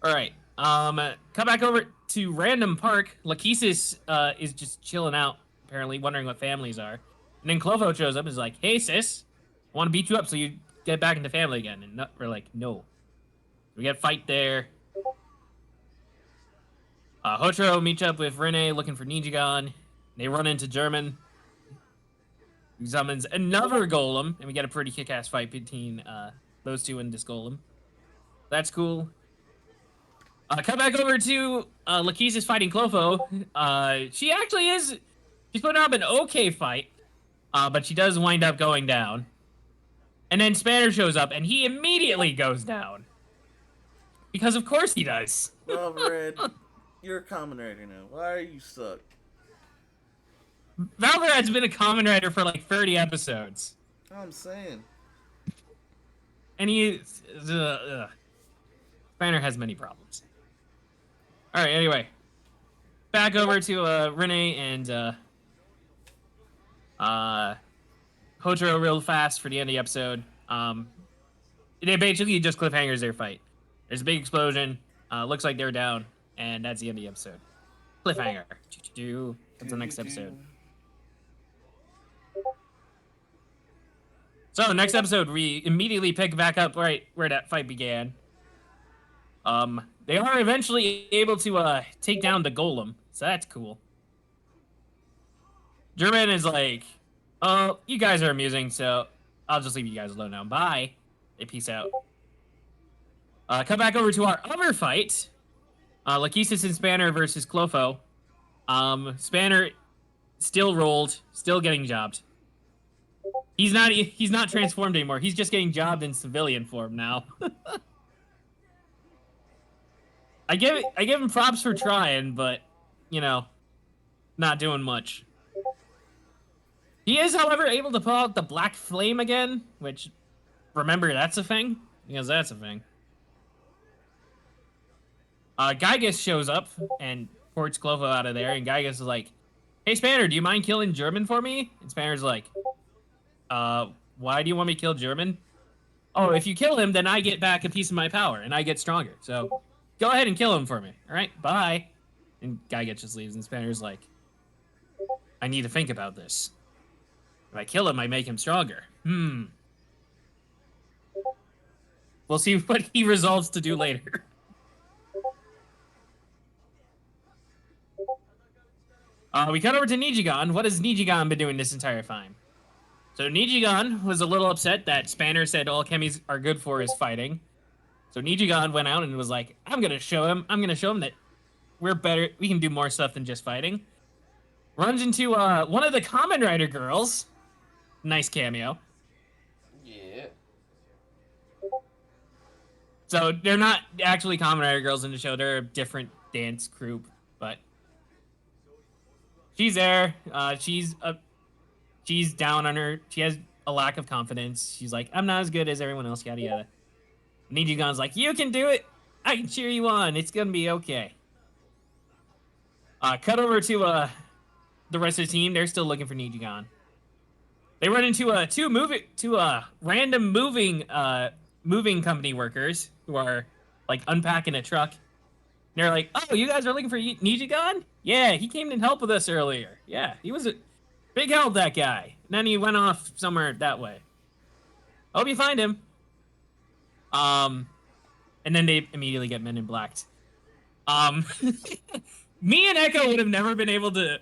Alright, come back over to Random Park. Lachesis is just chilling out, apparently, wondering what families are. And then Clofo shows up and is like, hey sis, I want to beat you up so you get back into family again. And we're like, no. We get a fight there. Hotaro meets up with Renee looking for Nijigon. They run into German, who summons another golem, and we get a pretty kick-ass fight between those two and this golem. That's cool. Come back over to Lachesis fighting Clofo. She actually is... She's putting up an okay fight, but she does wind up going down. And then Spanner shows up, and he immediately goes down. Because of course he does. Well, Red, you're a common writer now. Why are you stuck? Valverad's been a common writer for like 30 episodes. I'm saying. And he... Spanner has many problems. Alright, anyway. Back over to Renee and Hotaro real fast for the end of the episode. They basically just cliffhangers their fight. There's a big explosion. Looks like they're down. And that's the end of the episode. Cliffhanger. That's the next episode. So, next episode, we immediately pick back up right where that fight began. They are eventually able to take down the golem, so that's cool. German is like, oh, you guys are amusing, so I'll just leave you guys alone now. Bye. They peace out. Come back over to our other fight. Lachesis and Spanner versus Clofo. Spanner still rolled, still getting jobbed. He's not transformed anymore. He's just getting jobbed in civilian form now. I give him props for trying, but you know, not doing much. He is, however, able to pull out the black flame again, which remember that's a thing? Because that's a thing. Gygas shows up and ports Clovo out of there, and Gygas is like, "Hey, Spanner, do you mind killing German for me?" And Spanner's like, why do you want me to kill German? Oh, if you kill him, then I get back a piece of my power, and I get stronger. So go ahead and kill him for me. All right, bye." And Gygas just leaves, and Spanner's like, "I need to think about this. If I kill him, I make him stronger. We'll see what he resolves to do later." We cut over to Nijigan. What has Nijigan been doing this entire time? So Nijigan was a little upset that Spanner said all chemis are good for is fighting. So Nijigan went out and was like, I'm gonna show him that we're better, we can do more stuff than just fighting. Runs into one of the Kamen Rider girls. Nice cameo. Yeah. So they're not actually Kamen Rider girls in the show, they're a different dance group, but she's there. She's down on her. She has a lack of confidence. She's like, I'm not as good as everyone else, yada yada. Nijigan's like, you can do it. I can cheer you on. It's gonna be okay. Cut over to the rest of the team. They're still looking for Nijigan. They run into two random moving company workers who are like unpacking a truck. They're like, oh, you guys are looking for Nijigan? Yeah, he came to help with us earlier. Yeah, he was a big help, that guy. And then he went off somewhere that way. Hope you find him. And then they immediately get Men in Blacked. Me and Echo would have never been able to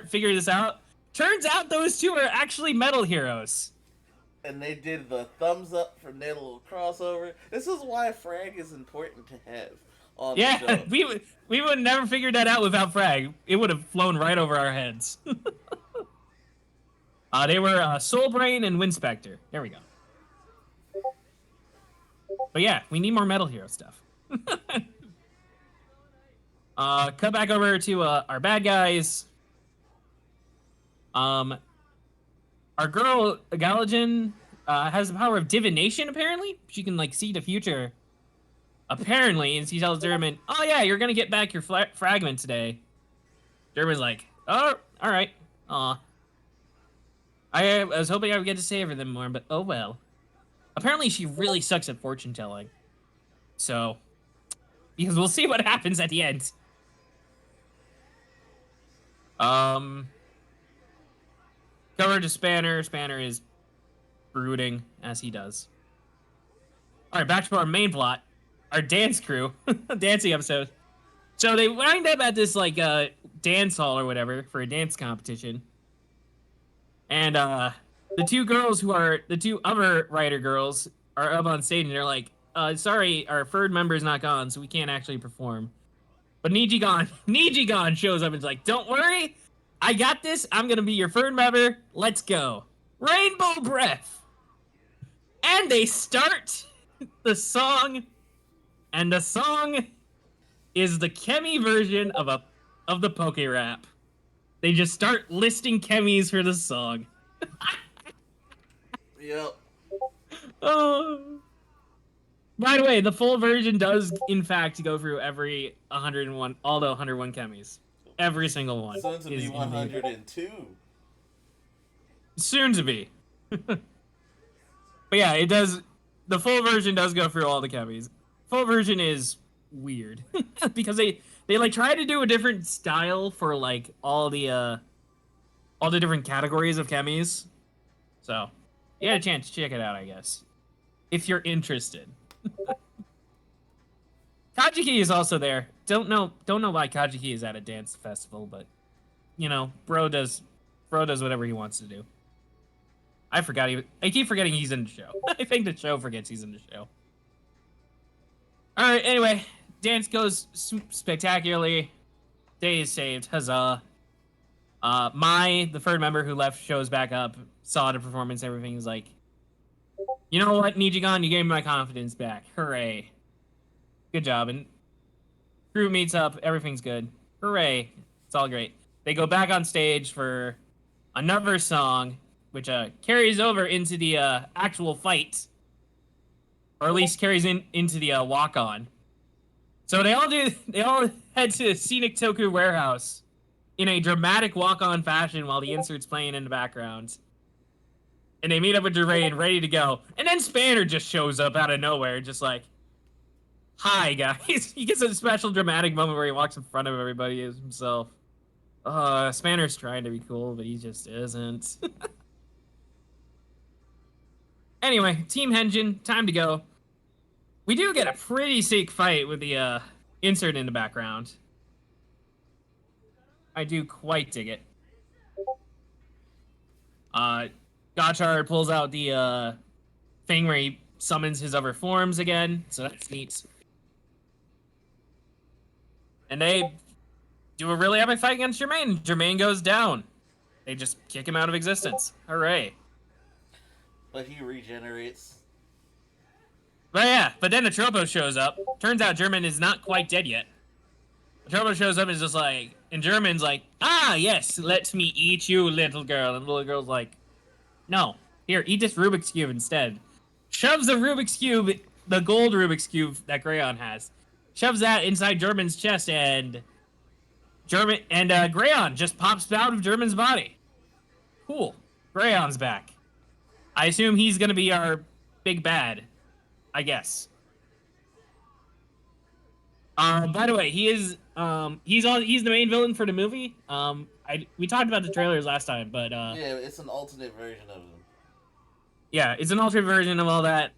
figure this out. Turns out those two are actually metal heroes. And they did the thumbs up for their little crossover. This is why Frag is important to have on the show. we would never figured that out without Frag. It would have flown right over our heads. They were Soul Brain and Winspector. There we go. But yeah, we need more Metal Hero stuff. Cut back over to our bad guys. Our girl Galligan has the power of divination. Apparently, she can like see the future. Apparently, and she tells German, "Oh yeah, you're gonna get back your fragment today." German's like, "Oh, all right. I was hoping I would get to savor them more, but oh well." Apparently, she really sucks at fortune telling. So, because we'll see what happens at the end. Cover to Spanner. Spanner is brooding, as he does. All right, back to our main plot. Our dance crew. Dancing episode. So they wind up at this, like, dance hall or whatever for a dance competition. And, the two girls who are the two other writer girls are up on stage and they're like, sorry, our third member's not gone, so we can't actually perform. But Nijigan shows up and is like, don't worry, I got this. I'm gonna be your third member. Let's go. Rainbow Breath. And they start the song, and the song is the Kemi version of the Poke Rap. They just start listing Kemis for the song. Yep. Oh. By the way, the full version does, in fact, go through every 101, all the 101 Kemis. Every single one. Soon to be 102. Soon to be. But yeah, it does. The full version does go through all the Kemis. Full version is weird because they like try to do a different style for like all the different categories of Kemis. So, you had a chance to check it out, I guess, if you're interested. Kajiki is also there. Don't know why Kajiki is at a dance festival, but you know, bro does whatever he wants to do. I keep forgetting he's in the show. I think the show forgets he's in the show. All right, anyway, dance goes spectacularly. Day is saved. Huzzah. The third member who left shows back up, saw the performance, everything is like, you know what, Nijigan, you gave me my confidence back. Hooray. Good job. And crew meets up, everything's good. Hooray. It's all great. They go back on stage for another song, which carries over into the actual fight. or at least carries into the walk on. So they all head to Scenic Toku Warehouse in a dramatic walk on fashion while the insert's playing in the background. And they meet up with Derain ready to go. And then Spanner just shows up out of nowhere, just like, hi, guys. He gets a special dramatic moment where he walks in front of everybody as himself. Spanner's trying to be cool, but he just isn't. Anyway, Team Henshin, time to go. We do get a pretty sick fight with the insert in the background. I do quite dig it. Uh, Gotchard pulls out the thing where he summons his other forms again, so that's neat. And they do a really epic fight against Jermaine. Jermaine goes down. They just kick him out of existence. Hooray. But he regenerates. But yeah, but then Atropo shows up. Turns out German is not quite dead yet. Atropo shows up and is just like, and German's like, ah, yes, let me eat you, little girl. And the little girl's like, no, here, eat this Rubik's Cube instead. Shoves the Rubik's Cube, the gold Rubik's Cube that Grayon has. Shoves that inside German's chest, and Grayon just pops out of German's body. Cool. Grayon's back. I assume he's gonna be our big bad, I guess. By the way, he's the main villain for the movie. We talked about the trailers last time, but yeah, it's an alternate version of him. Yeah, it's an alternate version of all that.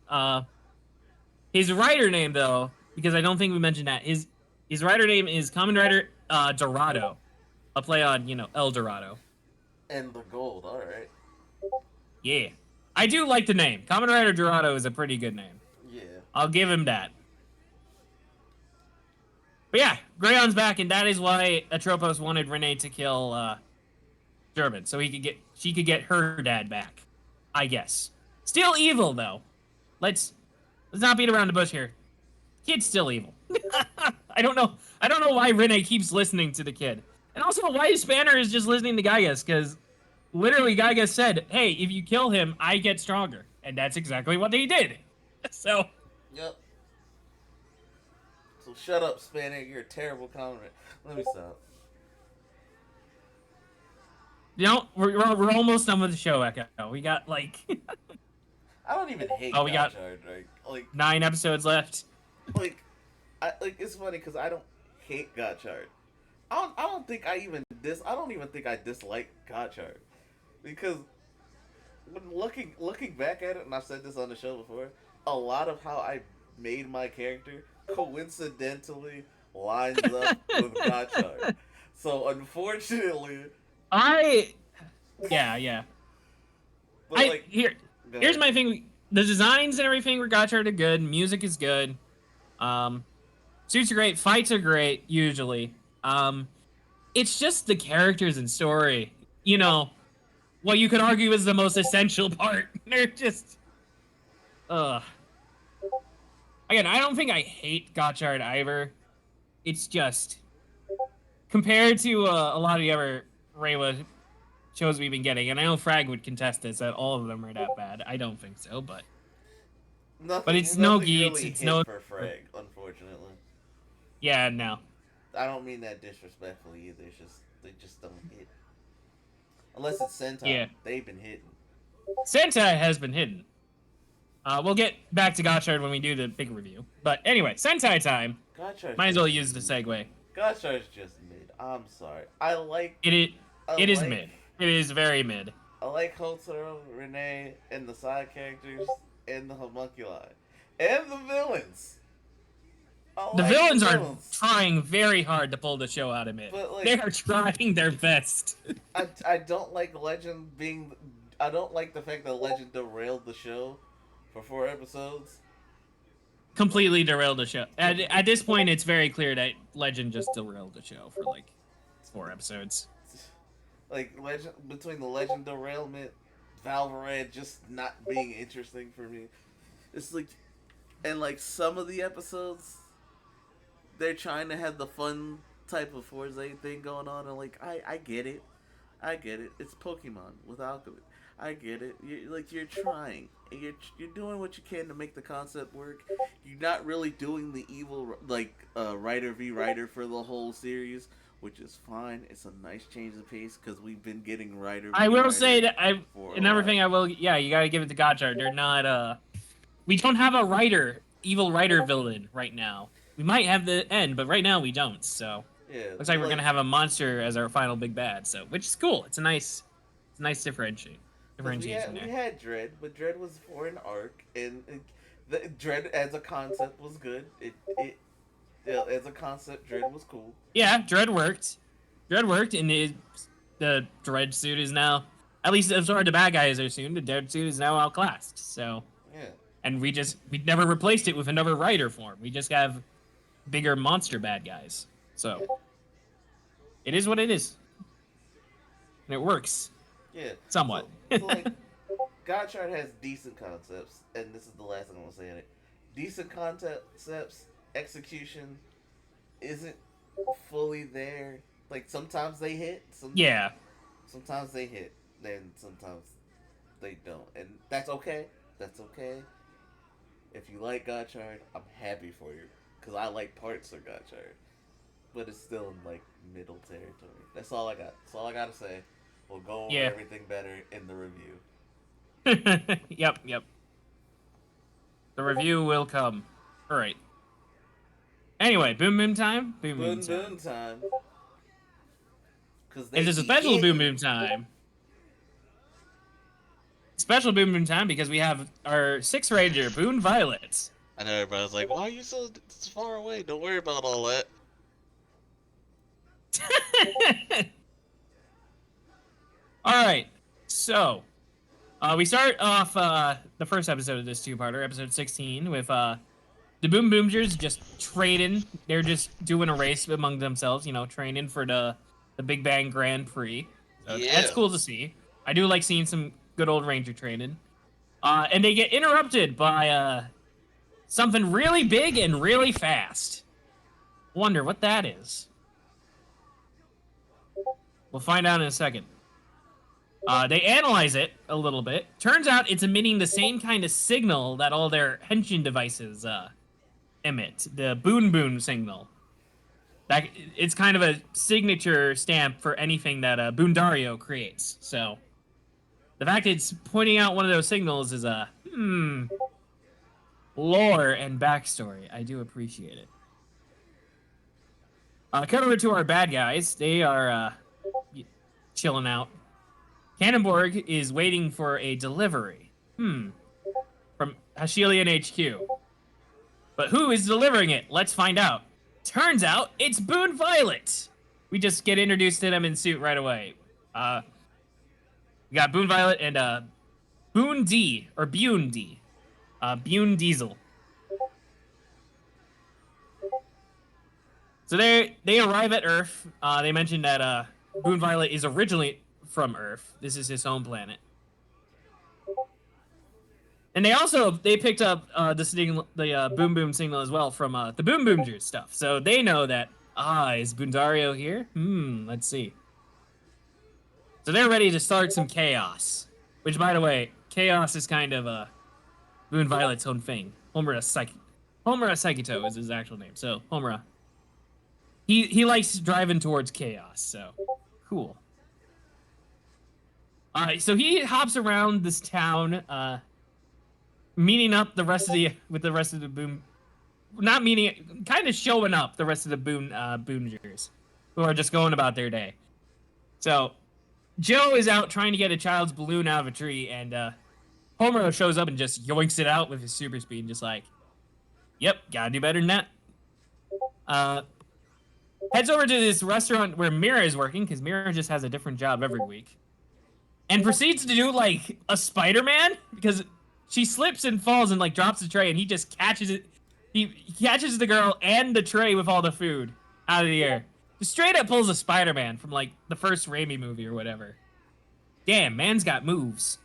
His writer name, though, because I don't think we mentioned that, his writer name is Kamen Rider Dorado, a play on El Dorado. And the gold, all right. Yeah, I do like the name. Kamen Rider Dorado is a pretty good name. Yeah, I'll give him that. But yeah, Grayon's back, and that is why Atropos wanted Renee to kill German, so she could get her dad back. I guess. Still evil though. Let's not beat around the bush here. Kid's still evil. I don't know why Renee keeps listening to the kid, and also why Spanner is just listening to Gygas, because literally Gygas said, "Hey, if you kill him, I get stronger," and that's exactly what they did. So. Yep. So shut up, Spanner. You're a terrible comment. Let me stop. We're almost done with the show, Echo. We got like. I don't even hate. Oh, we got like 9 episodes left. It's funny because I don't hate Gotchard. I don't even think I dislike Gotchard, because when looking back at it, and I've said this on the show before, a lot of how I made my character coincidentally lines up with Gotchard. So unfortunately, yeah. But here's my thing. The designs and everything for Gotchard are good. Music is good. Suits are great. Fights are great, usually. It's just the characters and story. What you could argue is the most essential part. They're just... Again, I don't think I hate Gotchard either. It's just... Compared to a lot of the other Reiwa shows we've been getting, and I know Frag would contest this, that all of them are that bad. I don't think so, but... But it's no Geats, really it's no... for Frag, unfortunately. Yeah, no. I don't mean that disrespectfully either. It's just they just don't hit. Unless it's Sentai. Yeah. They've been hitting. Sentai has been hidden. We'll get back to Gotchard when we do the big review. But anyway, Sentai time. Gotchard's Might as well use the segue. Gotchard's just mid. I'm sorry. I like It is mid. It is very mid. I like Hotaro, Renee, and the side characters, and the homunculi. And the villains. The villains are trying very hard to pull the show out of mid. But, they are trying their best. I don't like Legend being... I don't like the fact that Legend derailed the show for 4 episodes. Completely derailed the show. At this point, it's very clear that Legend just derailed the show for 4 episodes. Legend, between the Legend derailment, Valveran just not being interesting for me. It's and some of the episodes, they're trying to have the fun type of Forza thing going on, and I get it. It's Pokemon with alchemy. I get it. You're trying. And you're doing what you can to make the concept work. You're not really doing the evil writer v writer for the whole series, which is fine. It's a nice change of pace because we've been getting writer I v will say writer that I for a another while. thing I will yeah, you gotta give it to Gotchard. They're not we don't have a evil writer villain right now. We might have the end, but right now we don't. So Yeah, looks like we're like gonna have a monster as our final big bad. So which is cool. It's a nice because differentiation we there. had Dread, but Dread was for an arc, and the Dread as a concept was good. It yeah, as a concept, Dread was cool. Yeah, Dread worked. Dread worked, and the Dread suit is now, at least as far as the bad guys are soon, the Dread suit is now outclassed. So, Yeah, and we never replaced it with another writer form. We just have bigger monster bad guys. So yeah, it is what it is, and it works yeah. somewhat. So like, Godchart has decent concepts, and this is the last thing I'm gonna say in it. Decent concepts, execution isn't fully there. Like sometimes they hit, Yeah, sometimes they hit, then sometimes they don't, and that's okay. That's okay. If you like Godchild, I'm happy for you because I like parts of Godchild, but it's still in like middle territory. That's all I got. That's all I gotta say. We'll go over yeah. everything better in the review. Yep. The review will come. All right. Anyway, boom boom time. Boom boom Boon time. Boon time, because And they there's a be special boom hitting. boom time. Special boom boom time because we have our sixth ranger, Boone Violet. I know everybody was like, "Why are you so far away? Don't worry about all that." All right, so we start off the first episode of this two-parter, episode 16, with the Boom Boomers just trading. They're just doing a race among themselves, you know, training for the Big Bang Grand Prix. So that's Yeah. cool to see. I do like seeing some good old ranger training. And they get interrupted by something really big and really fast. Wonder what that is. We'll find out in a second. They analyze it a little bit. Turns out it's emitting the same kind of signal that all their Henshin devices emit, the Boon Boon signal. That it's kind of a signature stamp for anything that Boondario creates. So the fact it's pointing out one of those signals is a lore and backstory. I do appreciate it. Cut over to our bad guys. They are chilling out. Cannonborg is waiting for a delivery. From Hashilian HQ. But who is delivering it? Let's find out. Turns out it's Boone Violet. We just get introduced to them in suit right away. We got Boone Violet and Boone D or Bune D. Bune Diesel. So they arrive at Earth. They mentioned that Boone Violet is originally from Earth. This is his home planet. And they picked up the Boom Boom signal as well from the Boom Boomers stuff. So they know that is Bundario here? Let's see. So they're ready to start some chaos. Which, by the way, chaos is kind of Boone Violet's own thing. Homura Psychito is his actual name. So Homura. He likes driving towards chaos. So cool. So he hops around this town, meeting up with the rest of the Boom, not meeting, kind of showing up the rest of the Boomers, who are just going about their day. So Joe is out trying to get a child's balloon out of a tree, and Homer shows up and just yoinks it out with his super speed, and just like, yep, gotta do better than that. Heads over to this restaurant where Mira is working, because Mira just has a different job every week, and proceeds to do like a Spider-Man, because she slips and falls and like drops the tray, and he just catches it. He catches the girl and the tray with all the food out of the air. Just straight up pulls a Spider-Man from like the first Raimi movie or whatever. Damn, man's got moves.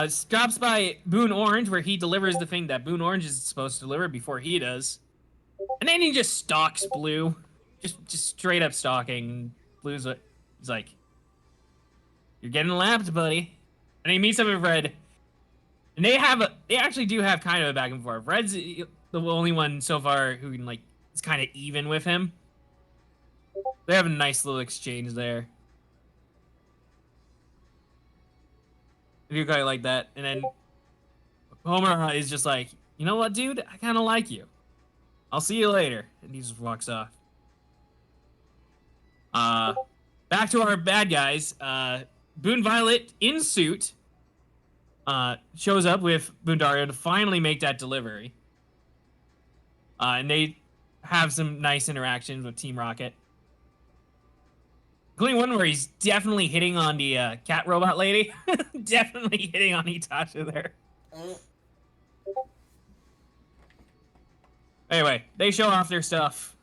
Stops by Boone Orange, where he delivers the thing that Boone Orange is supposed to deliver before he does. And then he just stalks Blue. Just straight up stalking. Blue's He's like, "You're getting lapped, buddy." And he meets up with Red, and they actually do have kind of a back and forth. Red's the only one so far who can like is kind of even with him. They have a nice little exchange there. I do kind of like that. And then Homer is just like, "You know what, dude? I kind of like you. I'll see you later." And he just walks off. Back to our bad guys. Boone Violet in suit shows up with Bundario to finally make that delivery. And they have some nice interactions with Team Rocket. Including one where he's definitely hitting on the cat robot lady. Definitely hitting on Itasha there. Anyway, they show off their stuff.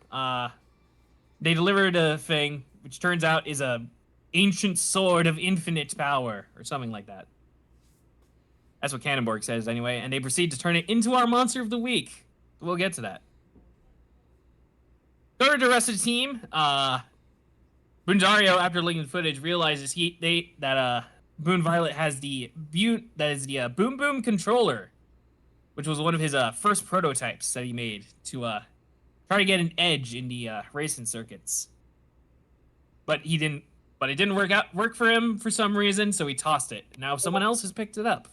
They delivered a thing, which turns out is a ancient sword of infinite power, or something like that. That's what Cannonborg says, anyway. And they proceed to turn it into our monster of the week. We'll get to that. Third, the rest of the team. Bundario, after looking at the footage, realizes that Boone Violet has the Boom Boom controller, which was one of his first prototypes that he made to try to get an edge in the racing circuits. But he didn't. But it didn't work for him for some reason, so he tossed it. Now someone else has picked it up.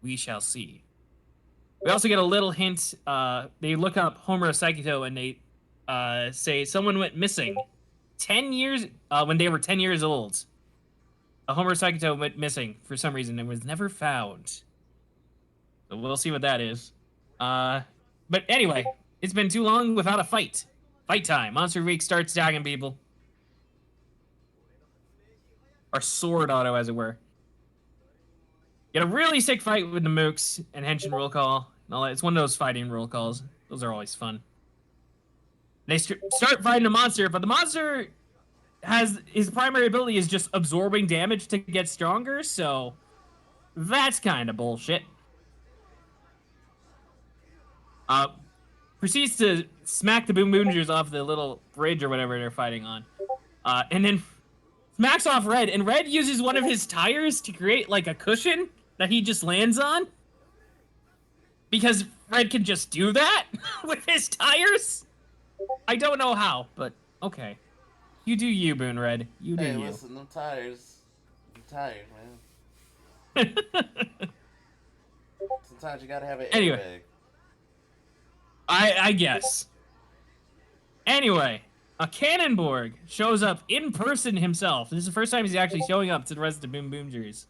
We shall see. We also get a little hint. They look up Homer Saikito and they say someone went missing 10 years when they were 10 years old. Homer Saikito went missing for some reason and was never found. So we'll see what that is. But anyway, it's been too long without a fight. Fight time. Monster Week starts tagging people. Or sword auto, as it were. Get a really sick fight with the Mooks and Henshin roll call. And all that. It's one of those fighting roll calls. Those are always fun. They start fighting a monster, but the monster has his primary ability is just absorbing damage to get stronger, so that's kind of bullshit. Proceeds to smack the Boom Boomers off the little bridge or whatever they're fighting on. And then smacks off Red, and Red uses one of his tires to create like a cushion that he just lands on. Because Red can just do that with his tires. I don't know how, but okay. You do you, Boone Red. You do hey, you. Listen, them tires. I'm tired, man. Sometimes you gotta have an airbag. I guess. Anyway, a Cannonborg shows up in person himself. This is the first time he's actually showing up to the rest of the Boom Boomers.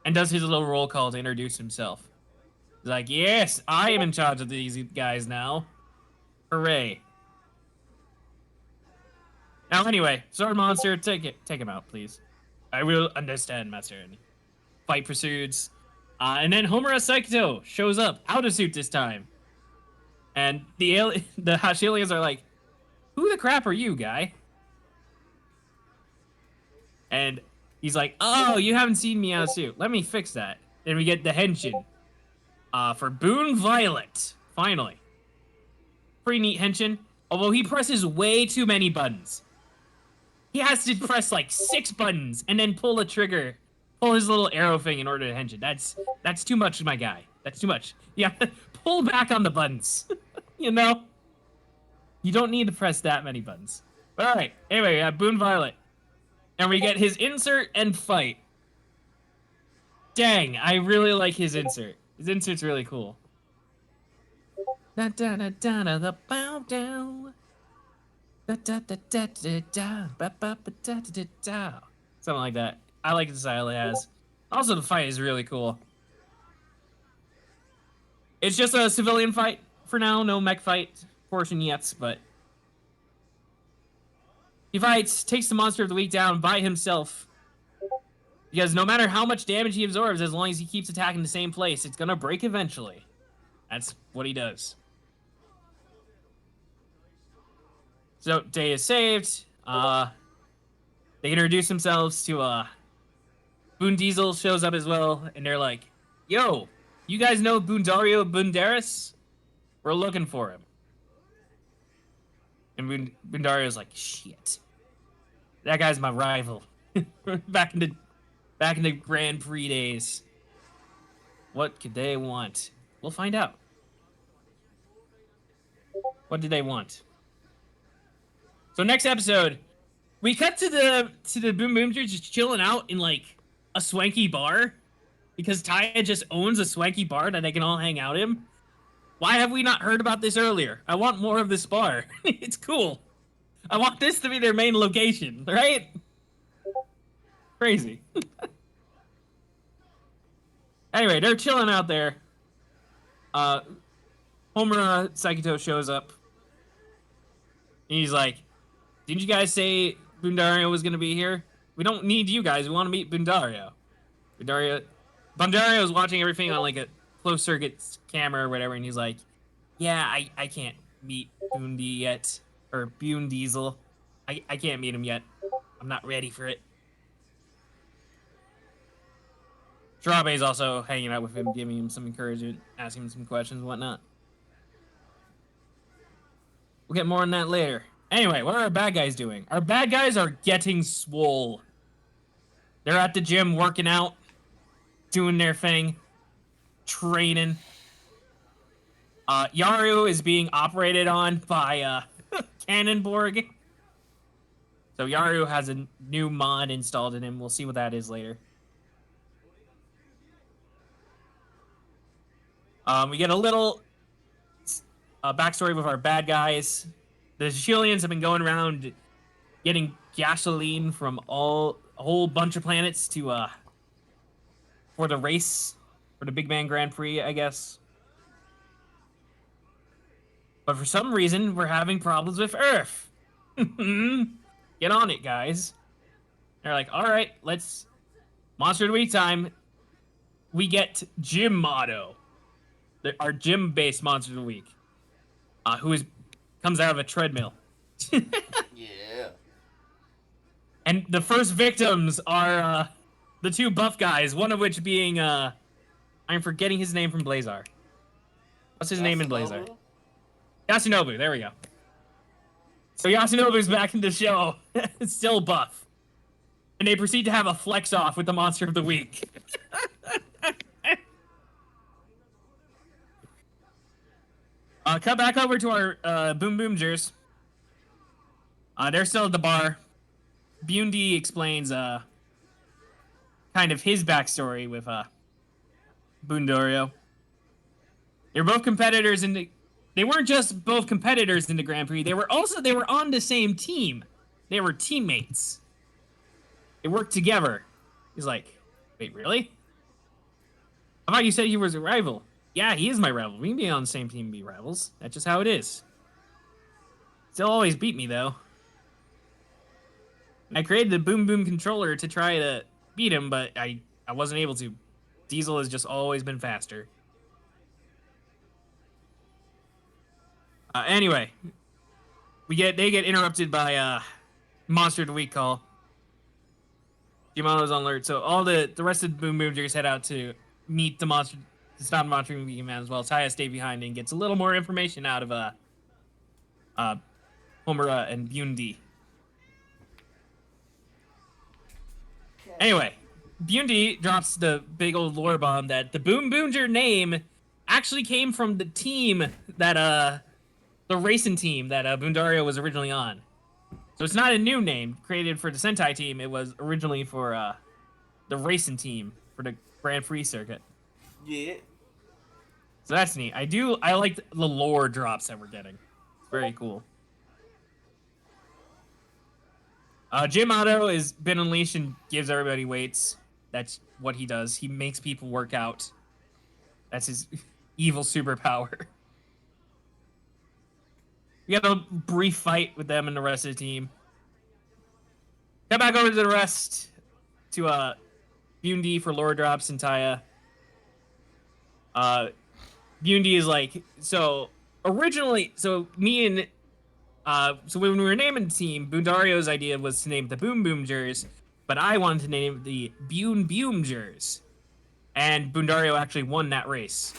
And does his little roll call to introduce himself. He's like, yes, I am in charge of these guys now. Hooray. Now, anyway, Sword Monster, take him out, please. I will understand, Master. Fight pursues. And then Homura Saikito shows up, out of suit this time. And the Hashilians are like, who the crap are you, guy? And he's like, oh, you haven't seen me out of suit. Let me fix that. Then we get the Henshin. For Boone Violet. Finally. Pretty neat Henshin. Although he presses way too many buttons. He has to press like 6 buttons and then pull a trigger. Pull his little arrow thing in order to Henshin. That's too much, my guy. That's too much. Yeah, pull back on the buttons. You know? You don't need to press that many buttons. But alright, anyway, we have Boone Violet. And we get his insert and fight. Dang, I really like his insert. His insert's really cool. Da da da da da da bow down. Da da da da da da ba ba ba da da da da. Something like that. I like the style it has. Also, the fight is really cool. It's just a civilian fight for now, no mech fight portion yet, but he fights, takes the monster of the week down by himself. Because no matter how much damage he absorbs, as long as he keeps attacking the same place, it's gonna break eventually. That's what he does. So, day is saved. They introduce themselves to, Boone Diesel shows up as well, and they're like, yo, you guys know Bundario Bundaris? We're looking for him. And Bundario's like, shit. That guy's my rival. back in the Grand Prix days. What could they want? We'll find out. What did they want? So next episode, we cut to the Boom Boomers just chilling out in like a swanky bar because Taya just owns a swanky bar that they can all hang out in. Why have we not heard about this earlier? I want more of this bar. It's cool. I want this to be their main location, right? Crazy. Anyway, they're chilling out there. Homura Saikito shows up. And he's like, didn't you guys say Bundario was going to be here? We don't need you guys. We want to meet Bundario. Bundario is watching everything on like a closed circuit camera or whatever, and he's like, yeah, I can't meet Bundi yet. Or Bune Diesel. I can't meet him yet. I'm not ready for it. Tarabe's also hanging out with him, giving him some encouragement, asking him some questions and whatnot. We'll get more on that later. Anyway, what are our bad guys doing? Our bad guys are getting swole. They're at the gym working out, doing their thing, training. Yaru is being operated on by Cannonborg. So Yaru has a new mod installed in him. We'll see what that is later. We get a little backstory with our bad guys. The Chileans have been going around getting gasoline from a whole bunch of planets to for the race, for the Big Bang Grand Prix, I guess. But for some reason, we're having problems with Earth. Get on it, guys. They're like, all right, let's Monster of the Week time. We get Gym Motto, our gym-based Monster of the Week, who comes out of a treadmill. Yeah. And the first victims are the two buff guys, one of which being I'm forgetting his name from Blazar. What's his name in Blazar? Yasunobu, there we go. So Yasunobu's back in the show, still buff. And they proceed to have a flex off with the Monster of the Week. Cut back over to our Boom Boomers. They're still at the bar. Bundi explains kind of his backstory with Bundario. They're both competitors in the. They weren't just both competitors in the Grand Prix. They were on the same team. They were teammates. They worked together. He's like, wait, really? I thought you said he was a rival. Yeah, he is my rival. We can be on the same team and be rivals. That's just how it is. Still always beat me, though. I created the Boom Boom controller to try to beat him, but I wasn't able to. Diesel has just always been faster. Anyway, they get interrupted by Monster of the Week call. Yamano's on alert, so all the rest of the Boom Boomers head out to meet the monster. To stop Monster of the Week man as well. Taya stays behind and gets a little more information out of Homura and Bundi. Anyway, Bundi drops the big old lore bomb that the Boom Boomer name actually came from the team that the racing team that Bundario was originally on. So it's not a new name created for the Sentai team. It was originally for the racing team for the Grand Prix circuit. Yeah. So that's neat. I like the lore drops that we're getting. Very cool. Jim Otto has been unleashed and gives everybody weights. That's what he does. He makes people work out. That's his evil superpower. We got a brief fight with them and the rest of the team. Come back over to the rest to Bundi for lore drops and Taya. Bundi is like, so originally, so me and so when we were naming the team, Bundario's idea was to name the Boom Boomers, but I wanted to name the Bune Boomers. And Bundario actually won that race.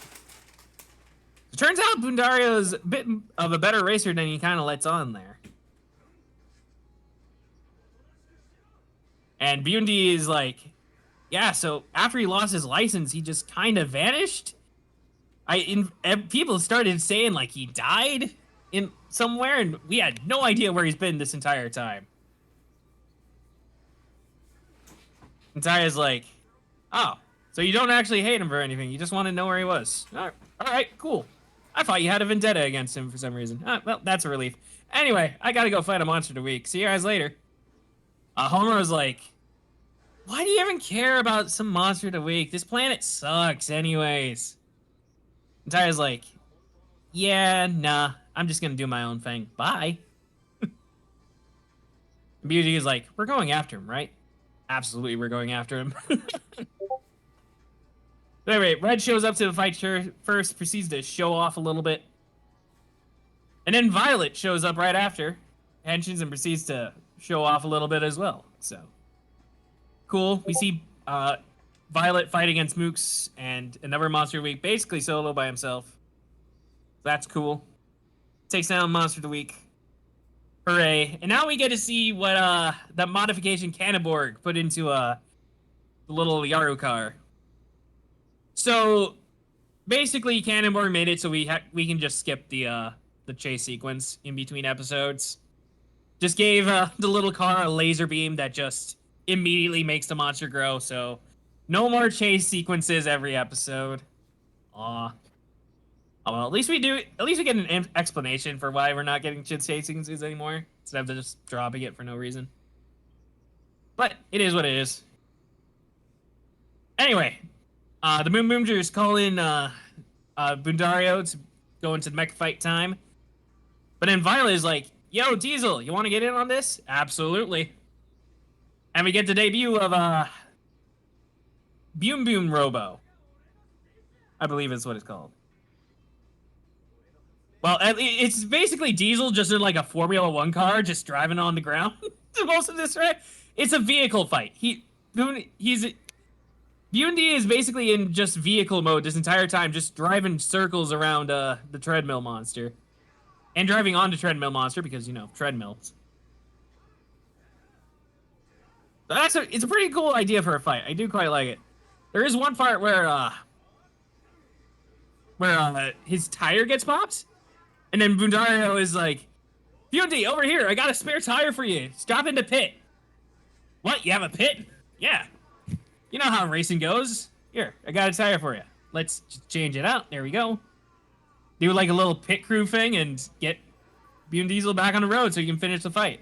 It turns out Bundario's a bit of a better racer than he kind of lets on there. And Bundi is like, yeah, so after he lost his license, he just kind of vanished. People started saying like he died in somewhere, and we had no idea where he's been this entire time. And Taya's like, oh, so you don't actually hate him for anything. You just want to know where he was. All right, cool. I thought you had a vendetta against him for some reason. Well, that's a relief. Anyway, I gotta go fight a monster of the week. See you guys later. Homer was like, why do you even care about some monster of the week? This planet sucks anyways. And Taya's like, yeah, nah, I'm just gonna do my own thing. Bye. Beauty is like, we're going after him, right? Absolutely, we're going after him. Anyway, Red shows up to the fight first, proceeds to show off a little bit. And then Violet shows up right after, Henshin, and proceeds to show off a little bit as well. So, cool. We see Violet fight against Mooks and another Monster of the Week, basically solo by himself. That's cool. Takes down Monster of the Week. Hooray. And now we get to see what that modification Cannonborg put into the little Yaru car. So basically, Cannonborg made it so we can just skip the chase sequence in between episodes. Just gave the little car a laser beam that just immediately makes the monster grow. So no more chase sequences every episode. Aw. Oh, well, at least we get an explanation for why we're not getting chase sequences anymore instead of just dropping it for no reason. But it is what it is. Anyway, the Moon Boomers call in Bundario to go into the mecha fight time. But then Violet is like, yo, Diesel, you want to get in on this? Absolutely. And we get the debut of Boom Boom Robo. I believe is what it's called. Well, it's basically Diesel just in like a Formula 1 car, just driving on the ground. Most of this, right? It's a vehicle fight. Bundi is basically in just vehicle mode this entire time, just driving circles around the treadmill monster. And driving on the treadmill monster because, you know, treadmills. It's a pretty cool idea for a fight. I do quite like it. There is one part where his tire gets popped. And then Bundario is like, Bundi, over here, I got a spare tire for you. Stop in the pit. What, you have a pit? Yeah. You know how racing goes. Here, I got a tire for you. Let's just change it out. There we go. Do like a little pit crew thing and get Boom Diesel back on the road so he can finish the fight.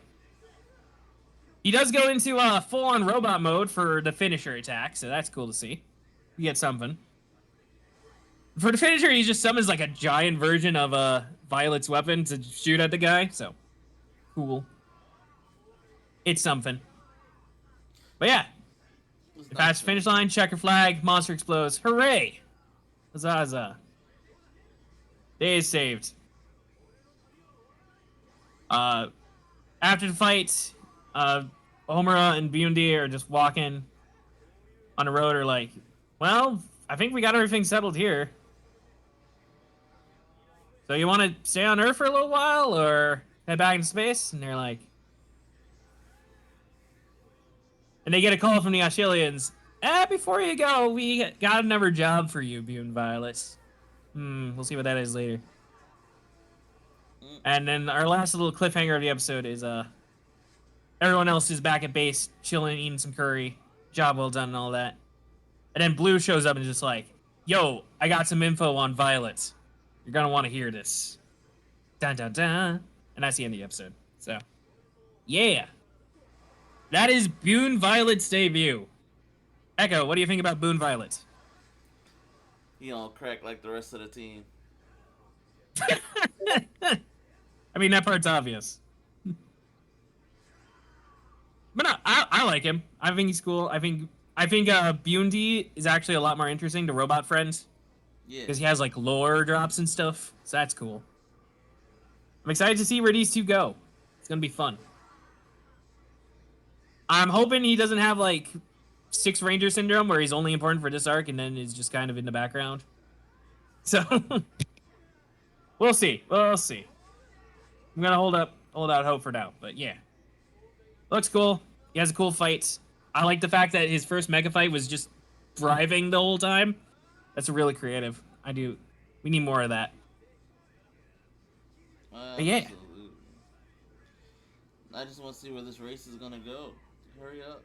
He does go into full-on robot mode for the finisher attack, so that's cool to see. We get something. For the finisher, he just summons like a giant version of Violet's weapon to shoot at the guy, so cool. It's something. But yeah. Fast finish line, checker flag, monster explodes. Hooray! Huzzah. Day is saved. After the fight, Homura and Bundi are just walking on the road, are like, well, I think we got everything settled here. So you want to stay on Earth for a little while or head back into space? And they're like... And they get a call from the Ashilians. Before you go, we got another job for you, Bune Violet. We'll see what that is later. And then our last little cliffhanger of the episode is everyone else is back at base, chilling, eating some curry. Job well done and all that. And then Blue shows up and is just like, yo, I got some info on Violet. You're gonna want to hear this. Dun dun dun. And that's the end of the episode. So, yeah. That is Boone Violet's debut. Echo, what do you think about Boone Violet? He don't crack like the rest of the team. I mean, that part's obvious. But no, I like him. I think he's cool. I think Bundi is actually a lot more interesting to Robot Friends. Yeah. Because he has like lore drops and stuff. So that's cool. I'm excited to see where these two go. It's gonna be fun. I'm hoping he doesn't have like Six Ranger syndrome where he's only important for this arc and then is just kind of in the background. So we'll see. We'll see. I'm gonna hold out hope for now, but yeah. Looks cool. He has a cool fight. I like the fact that his first mega fight was just driving the whole time. That's really creative. I do. We need more of that. But yeah. Absolutely. I just want to see where this race is gonna go. Hurry up.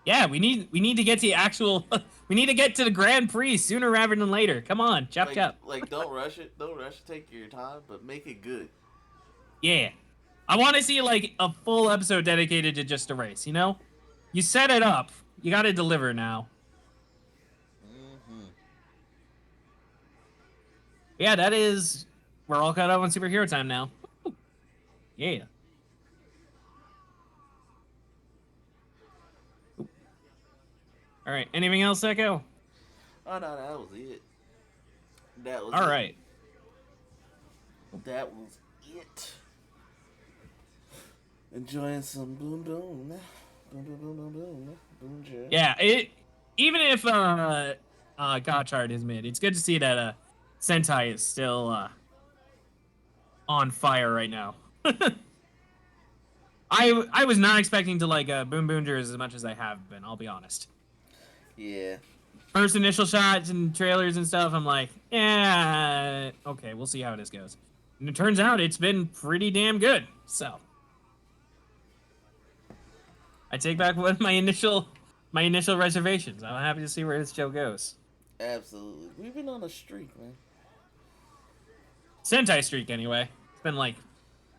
Yeah, we need to get to the actual we need to get to the Grand Prix sooner rather than later. Come on, chop chop. Don't rush it. Don't rush it. Take your time, but make it good. Yeah. I want to see like a full episode dedicated to just a race, you know? You set it up. You got to deliver now. Mm-hmm. Yeah, that is we're all caught up on superhero time now. Woo. Yeah. All right. Anything else, Echo? Oh no, that was it. That was All it. right. That was it. Enjoying some boom boom. Boom boom boom boom boom. Boom jam. Yeah, even if Gotchard is mid, it's good to see that Sentai is still on fire right now. I was not expecting to like Boom Boongers as much as I have been. I'll be honest. Yeah. First initial shots and trailers and stuff, I'm like, yeah, okay, we'll see how this goes. And it turns out it's been pretty damn good. So I take back one of my initial reservations. I'm happy to see where this show goes. Absolutely. We've been on a streak, man. Sentai streak anyway. It's been like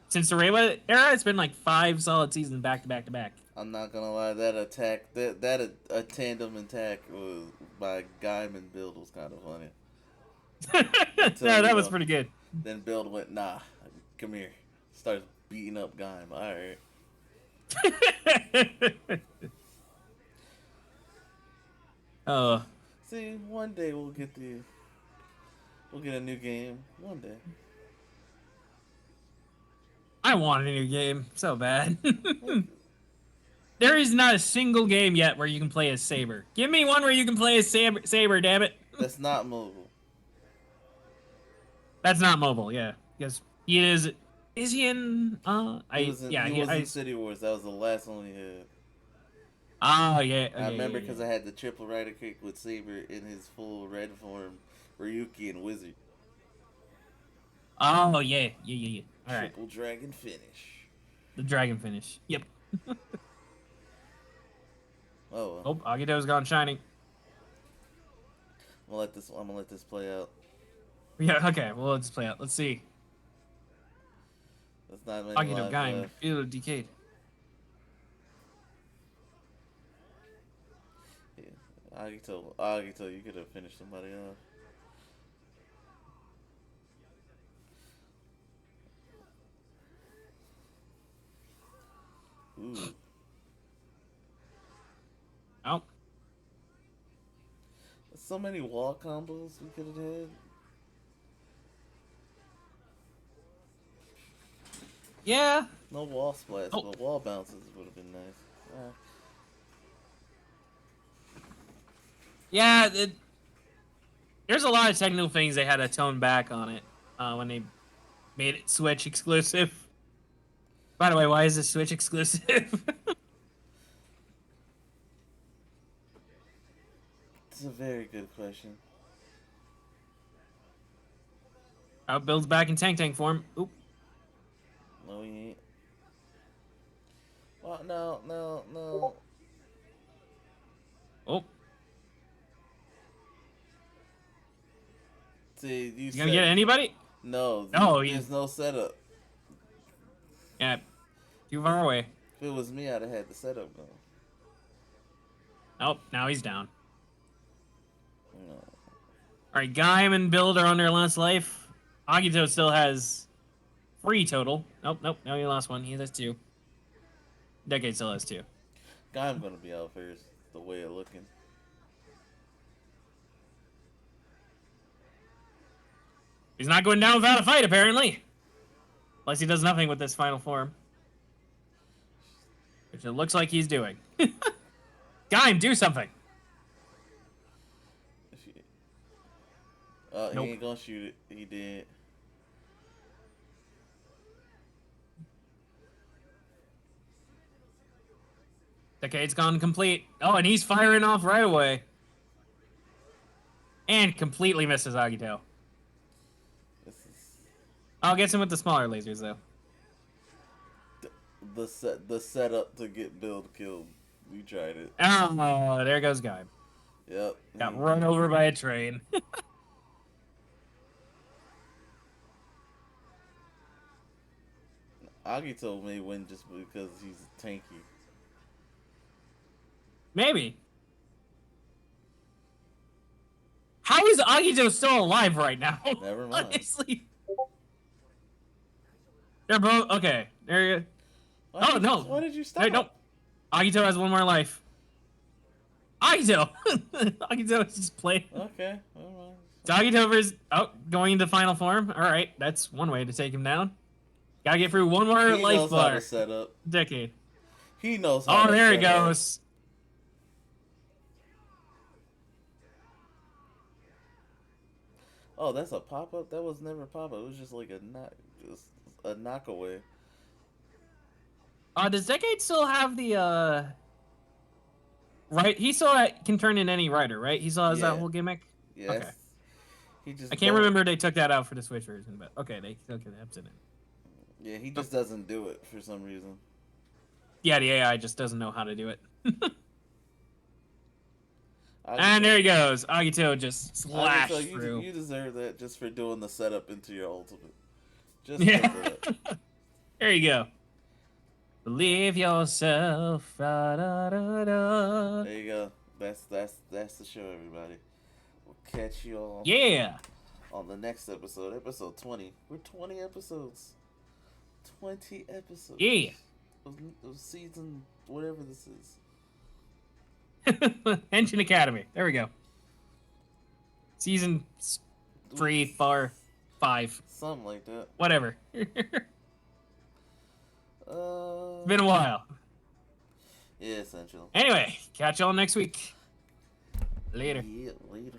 since the Reiwa era, it's been like 5 solid seasons back to back to back. I'm not gonna lie, that attack, that a tandem attack was by Gaiman build was kind of funny. No, that was pretty good. Then Build went, nah, come here. Starts beating up Gaim. Alright. Oh, See, one day we'll get a new game. One day. I want a new game so bad. There is not a single game yet where you can play as Saber. Give me one where you can play as Saber, damn it. That's not mobile. That's not mobile, yeah. Because he is. Is he in? He was in City Wars. That was the last one he had. Oh yeah. I remember because I had the triple rider kick with Saber in his full red form, Ryuki and Wizard. Oh yeah. All right. Triple dragon finish. The dragon finish. Yep. Oh well. Oh, Agito's gone shining. I'm gonna let this play out. Yeah. Okay. Well, let's play out. Let's see. That's not many Agito, lives Gaim, left. Field Decayed. Yeah. Agito, you could have finished somebody off. Ooh. Oh. So many wall combos we could have had. Yeah. No wall splats, Oh. but wall bounces would have been nice. Yeah. There's a lot of technical things they had to tone back on it when they made it Switch exclusive. By the way, why is this Switch exclusive? It's a very good question. Builds back in Tank form. Oop. No, he ain't. Oh, no. Oh. See, You gonna get anybody? No, No, there's no setup. Yeah. Too far away. If it was me, I'd have had the setup going. Oh, now he's down. No. Alright, Gaim and Build are on their last life. Agito still has 3 total. Nope. Now he lost 1. He has 2. Decade still has 2. I'm gonna be out first, the way of looking. He's not going down without a fight, apparently. Unless he does nothing with this final form. Which it looks like he's doing. Gaim, do something. Nope. He ain't gonna shoot it. He did. Decade's gone complete. Oh, and he's firing off right away. And completely misses Agito. This is I'll get him with the smaller lasers, though. the setup to get Build killed. We tried it. Oh, there goes Guy. Yep. Got run over by a train. Agito may win just because he's tanky. Maybe. How is Agito still alive right now? Never mind. Honestly. They're both okay. There you go. Oh no! Why did you stop? Hey, nope. Agito has one more life. Agito! Agito is just playing. Okay, alright. So Agito is going into final form. Alright, that's one way to take him down. Gotta get through one more He life knows how bar. to set up. Decade. He knows how to Oh, there he set up. goes. Oh, that's a pop up? That was never a pop up. It was just like a knock away. Does Decade still have the right? He still can turn in any rider, right? He still has that whole gimmick. Yes. Okay. He just I can't remember they took that out for the Switch version, but okay, they took it in it. Yeah, he just doesn't do it for some reason. Yeah, the AI just doesn't know how to do it. Agito, And there he goes. Agito just slashed Agito, through. you deserve that just for doing the setup into your ultimate. Just Yeah. for that. There you go. Believe yourself. Da, da, da, da. There you go. That's the show, everybody. We'll catch you all Yeah. on the next episode, episode 20. We're 20 episodes. 20 episodes. Yeah. Of season, whatever this is. Henshin Academy. There we go. Season 3, 4, 5. Something like that. Whatever. It's been a while. Yeah, essentially. Anyway, catch y'all next week. Later. Yeah, later.